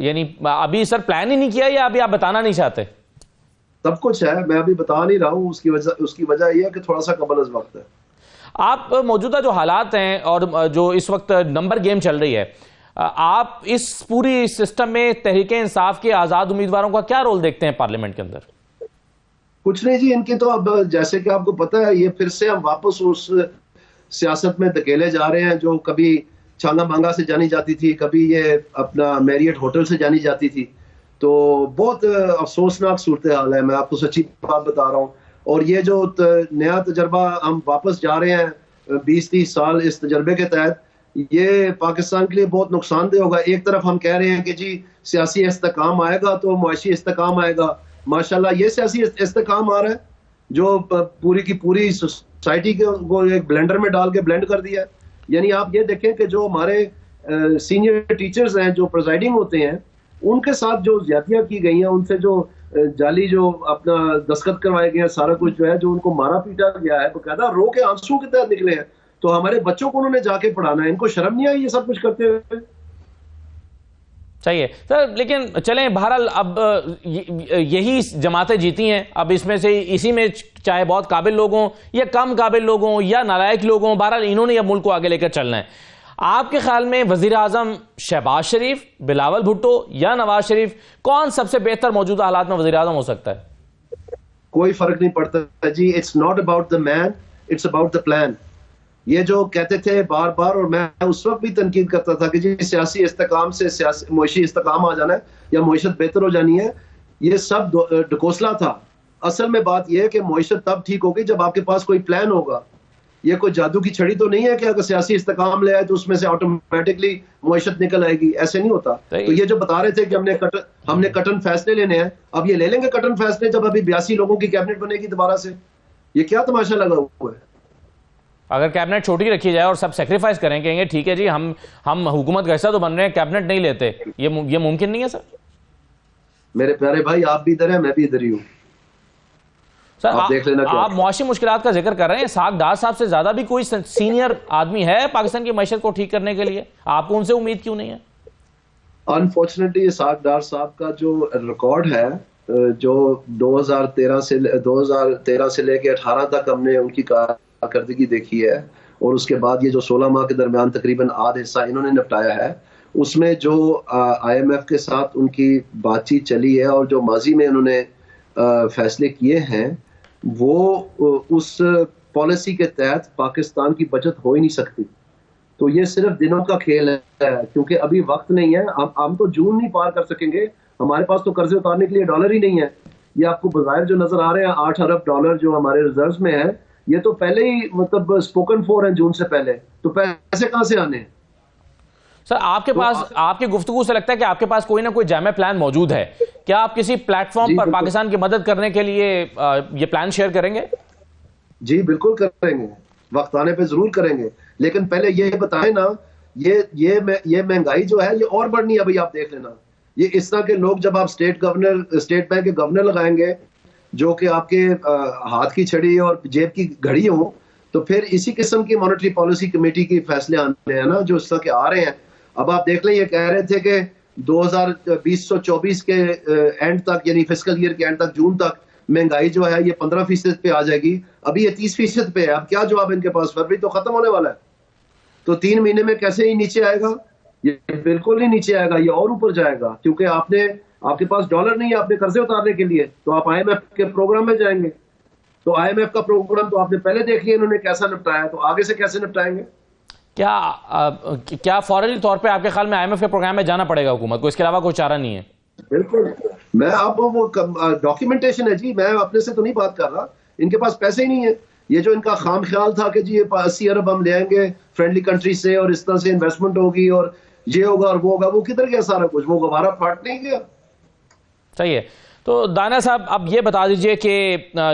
यानी अभी सर प्लान ही नहीं किया या अभी आप बताना नहीं चाहते? सब कुछ है, मैं अभी बता नहीं रहा हूं। उसकी वजह यह है कि थोड़ा सा कबल अज़ वक्त है। आप मौजूदा जो हालात हैं और जो इस वक्त नंबर गेम चल रही है, आप इस पूरी सिस्टम में तहरीक इंसाफ के आजाद उम्मीदवारों का क्या रोल देखते हैं पार्लियामेंट के अंदर? कुछ नहीं जी, इनकी तो अब जैसे कि आपको पता है, ये फिर से हम वापस उस सियासत में धकेले जा रहे हैं जो कभी छांगा मांगा से जानी जाती थी, कभी ये अपना मैरियट होटल से जानी जाती थी। तो बहुत अफसोसनाक सूरत हाल है, मैं आपको सच्ची बात बता रहा हूँ। और ये जो नया तजर्बा हम वापस जा रहे हैं 20-30 साल इस तजर्बे के तहत, ये पाकिस्तान के लिए बहुत नुकसानदेह होगा। एक तरफ हम कह रहे हैं कि जी सियासी इस्तेकाम आएगा तो मुआशी इस्तेकाम आएगा, माशाल्लाह ये सियासी इस्तेकाम आ रहा है जो पूरी की पूरी सोसाइटी को एक ब्लेंडर में डाल के ब्लेंड कर दिया। यानी आप ये देखें कि जो हमारे सीनियर टीचर्स हैं जो प्रिजाइडिंग होते हैं, उनके साथ जो ज्यादतियां की गई हैं, उनसे जो जाली जो अपना दस्तखत करवाए गए हैं, सारा कुछ जो है, जो उनको मारा पीटा गया है, बकायदा रो के आंसू के तहत निकले हैं। तो हमारे बच्चों को उन्होंने जाके पढ़ाना है, इनको शर्म नहीं आई ये सब कुछ करते हुए? चाहिए सर, लेकिन चलें, बहरहाल अब यही जमातें जीती हैं। अब इसमें से इसी में चाहे बहुत काबिल लोग हों या कम काबिल लोग हों या नालायक लोग हों, बहरहाल इन्होंने अब मुल्क को आगे लेकर चलना है। आपके ख्याल में वजीर आजम शहबाज शरीफ, बिलावल भुट्टो या नवाज शरीफ, कौन सबसे बेहतर मौजूदा हालात में वजीर आजम हो सकता है? कोई फर्क नहीं पड़ता जी। It's not about the man, it's about the plan. ये जो कहते थे बार बार, और मैं उस वक्त भी तनकीद करता था कि जी सियासी इस्तेकाम से सियासी मुआशी इस्तेकाम आ जाना है या मुआशत बेहतर हो जानी है, ये सब ढकोसला था। असल में बात यह है कि मुआशत तब ठीक होगी जब आपके पास कोई प्लान होगा। ये कोई जादू की छड़ी तो नहीं है कि अगर सियासी इस्तेकाम ले आए तो उसमें से ऑटोमेटिकली मुआशत निकल आएगी, ऐसे नहीं होता। तो ये जो बता रहे थे कि हमने कटन फैसले लेने हैं, अब ये ले लेंगे कटन फैसले जब अभी 82 लोगों की कैबिनेट बनेगी दोबारा से। ये क्या तमाशा लगा हुआ है? अगर कैबिनेट छोटी रखी जाए और सब सेक्रीफाइस करें, कहेंगे ठीक है जी हम हुकूमत का हिस्सा तो बन रहे हैं, कैबिनेट नहीं लेते, ये मुमकिन नहीं है सर? मेरे प्यारे भाई, आप भी इधर हैं, मैं भी इधर ही हूँ सर। आप देख लेना। आप मुआशी मुश्किलात का जिक्र कर रहे हैं, साग डार साहब से ज्यादा भी कोई सीनियर आदमी है पाकिस्तान की मईशत को ठीक करने के लिए? आपको उनसे उम्मीद क्यों नहीं है? अनफॉर्चुनेटली ये साग डार साहब का जो रिकॉर्ड है, जो 2013 से लेके 18 तक हमने उनकी कारकर्दगी देखी है, और उसके बाद ये जो 16 माह के दरमियान तकरीबन आधा हिस्सा इन्होंने निपटाया है, उसमें जो IMF के साथ उनकी बातचीत चली है और जो माजी में उन्होंने फैसले किए हैं, वो उस पॉलिसी के तहत पाकिस्तान की बचत हो ही नहीं सकती। तो ये सिर्फ दिनों का खेल है, क्योंकि अभी वक्त नहीं है। हम तो जून नहीं पार कर सकेंगे, हमारे पास तो कर्जे उतारने के लिए डॉलर ही नहीं है। ये आपको बाज़ाहिर जो नजर आ रहे हैं 8 अरब डॉलर जो हमारे रिजर्व्स में है, ये तो पहले ही मतलब स्पोकन फॉर है जून से पहले, तो पैसे कहां से आने हैं? सर आपके पास, आपकी गुफ्तगू से लगता है कि आपके पास कोई ना कोई जामे प्लान मौजूद है। क्या आप किसी प्लेटफॉर्म पर पाकिस्तान की मदद करने के लिए ये प्लान शेयर करेंगे? जी बिल्कुल करेंगे, वक्त आने पे जरूर करेंगे, लेकिन पहले ये बताएं ना, ये महंगाई जो है ये और बढ़नी है। भाई आप देख लेना, ये इस तरह के लोग जब आप स्टेट बैंक के गवर्नर लगाएंगे जो कि आपके हाथ की छड़ी और जेब की घड़ी हो, तो फिर इसी किस्म की मॉनेटरी पॉलिसी कमेटी के फैसले आने हैं ना जो इस तरह के आ रहे हैं। अब आप देख लें, ये कह रहे थे कि 2024 के एंड तक, यानी फिस्कल ईयर के एंड तक, जून तक महंगाई जो है ये 15% पे आ जाएगी। अभी ये 30% पे है। अब क्या जवाब इनके पास? फरवरी तो खत्म होने वाला है, तो 3 महीने में कैसे ही नीचे आएगा? ये बिल्कुल नहीं नीचे आएगा, ये और ऊपर जाएगा, क्योंकि आपके पास डॉलर नहीं है आपने कर्जे उतारने के लिए, तो आप IMF के प्रोग्राम में जाएंगे। तो IMF का प्रोग्राम तो आपने पहले देख लिया इन्होंने कैसा निपटाया, तो आगे से कैसे निपटाएंगे? क्या फौरनी तौर पे आपके ख्याल में IMF के प्रोग्राम में जाना पड़ेगा हुकूमत को? इसके अलावा कोई चारा नहीं है? बिल्कुल, मैं आपको वो डॉक्यूमेंटेशन है जी, मैं अपने से तो नहीं बात कर रहा। इनके पास पैसे ही नहीं है। ये जो इनका खाम ख्याल था कि जी ये 80 अरब हम ले आएंगे फ्रेंडली कंट्री से और इस तरह से इन्वेस्टमेंट होगी और ये होगा और वो होगा, वो किधर गया सारा कुछ? वो गुब्बारा फाट नहीं गया। सही है। तो दानिया साहब, अब ये बता दीजिए कि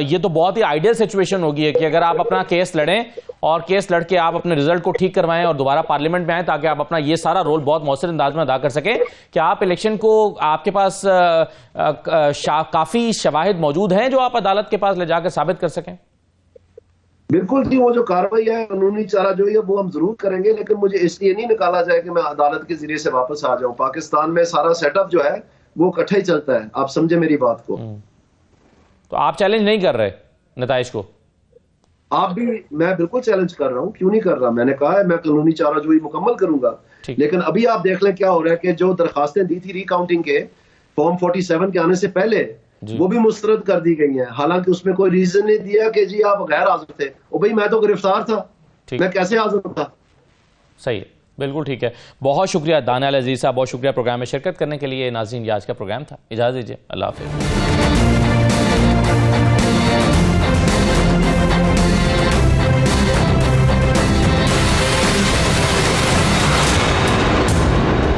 ये तो बहुत ही आइडियल सिचुएशन होगी है कि अगर आप अपना केस लड़ें और केस लड़के आप अपने रिजल्ट को ठीक करवाएं और दोबारा पार्लियामेंट में आए, ताकि आप अपना ये सारा रोल बहुत मौसर अंदाज में अदा कर सकें। क्या आप इलेक्शन को, आपके पास काफी शवाहिद मौजूद हैं जो आप अदालत के पास ले जाकर साबित कर सकें? बिल्कुल जी, वो जो कार्रवाई है, कानूनी चारा जो है वो हम जरूर करेंगे, लेकिन मुझे इसलिए नहीं निकाला जाए कि मैं अदालत के जरिए से वापस आ जाऊं। पाकिस्तान में सारा सेटअप जो है वो इकट्ठा ही चलता है, आप समझे मेरी बात को। तो आप चैलेंज नहीं कर रहे नताइज को? आप भी, मैं बिल्कुल चैलेंज कर रहा हूं, क्यों नहीं कर रहा। मैंने कहा है मैं कानूनी चाराजोई मुकम्मल करूंगा, लेकिन अभी आप देख लें क्या हो रहा है कि जो दरखास्तें दी थी रिकाउंटिंग के फॉर्म 47 के आने से पहले, वो भी मुस्तरद कर दी गई हैं। हालांकि उसमें कोई रीजन नहीं दिया कि जी आप गैर हाजिर थे। ओ भाई, मैं तो गिरफ्तार था, मैं कैसे हाजिर था? सही है, बिल्कुल ठीक है। बहुत शुक्रिया दानिया अजीज साहब, बहुत शुक्रिया प्रोग्राम में शिरकत करने के लिए। नाज़रीन, ये आज का प्रोग्राम था, इजाज़त दीजिए, अल्लाह हाफ़िज़।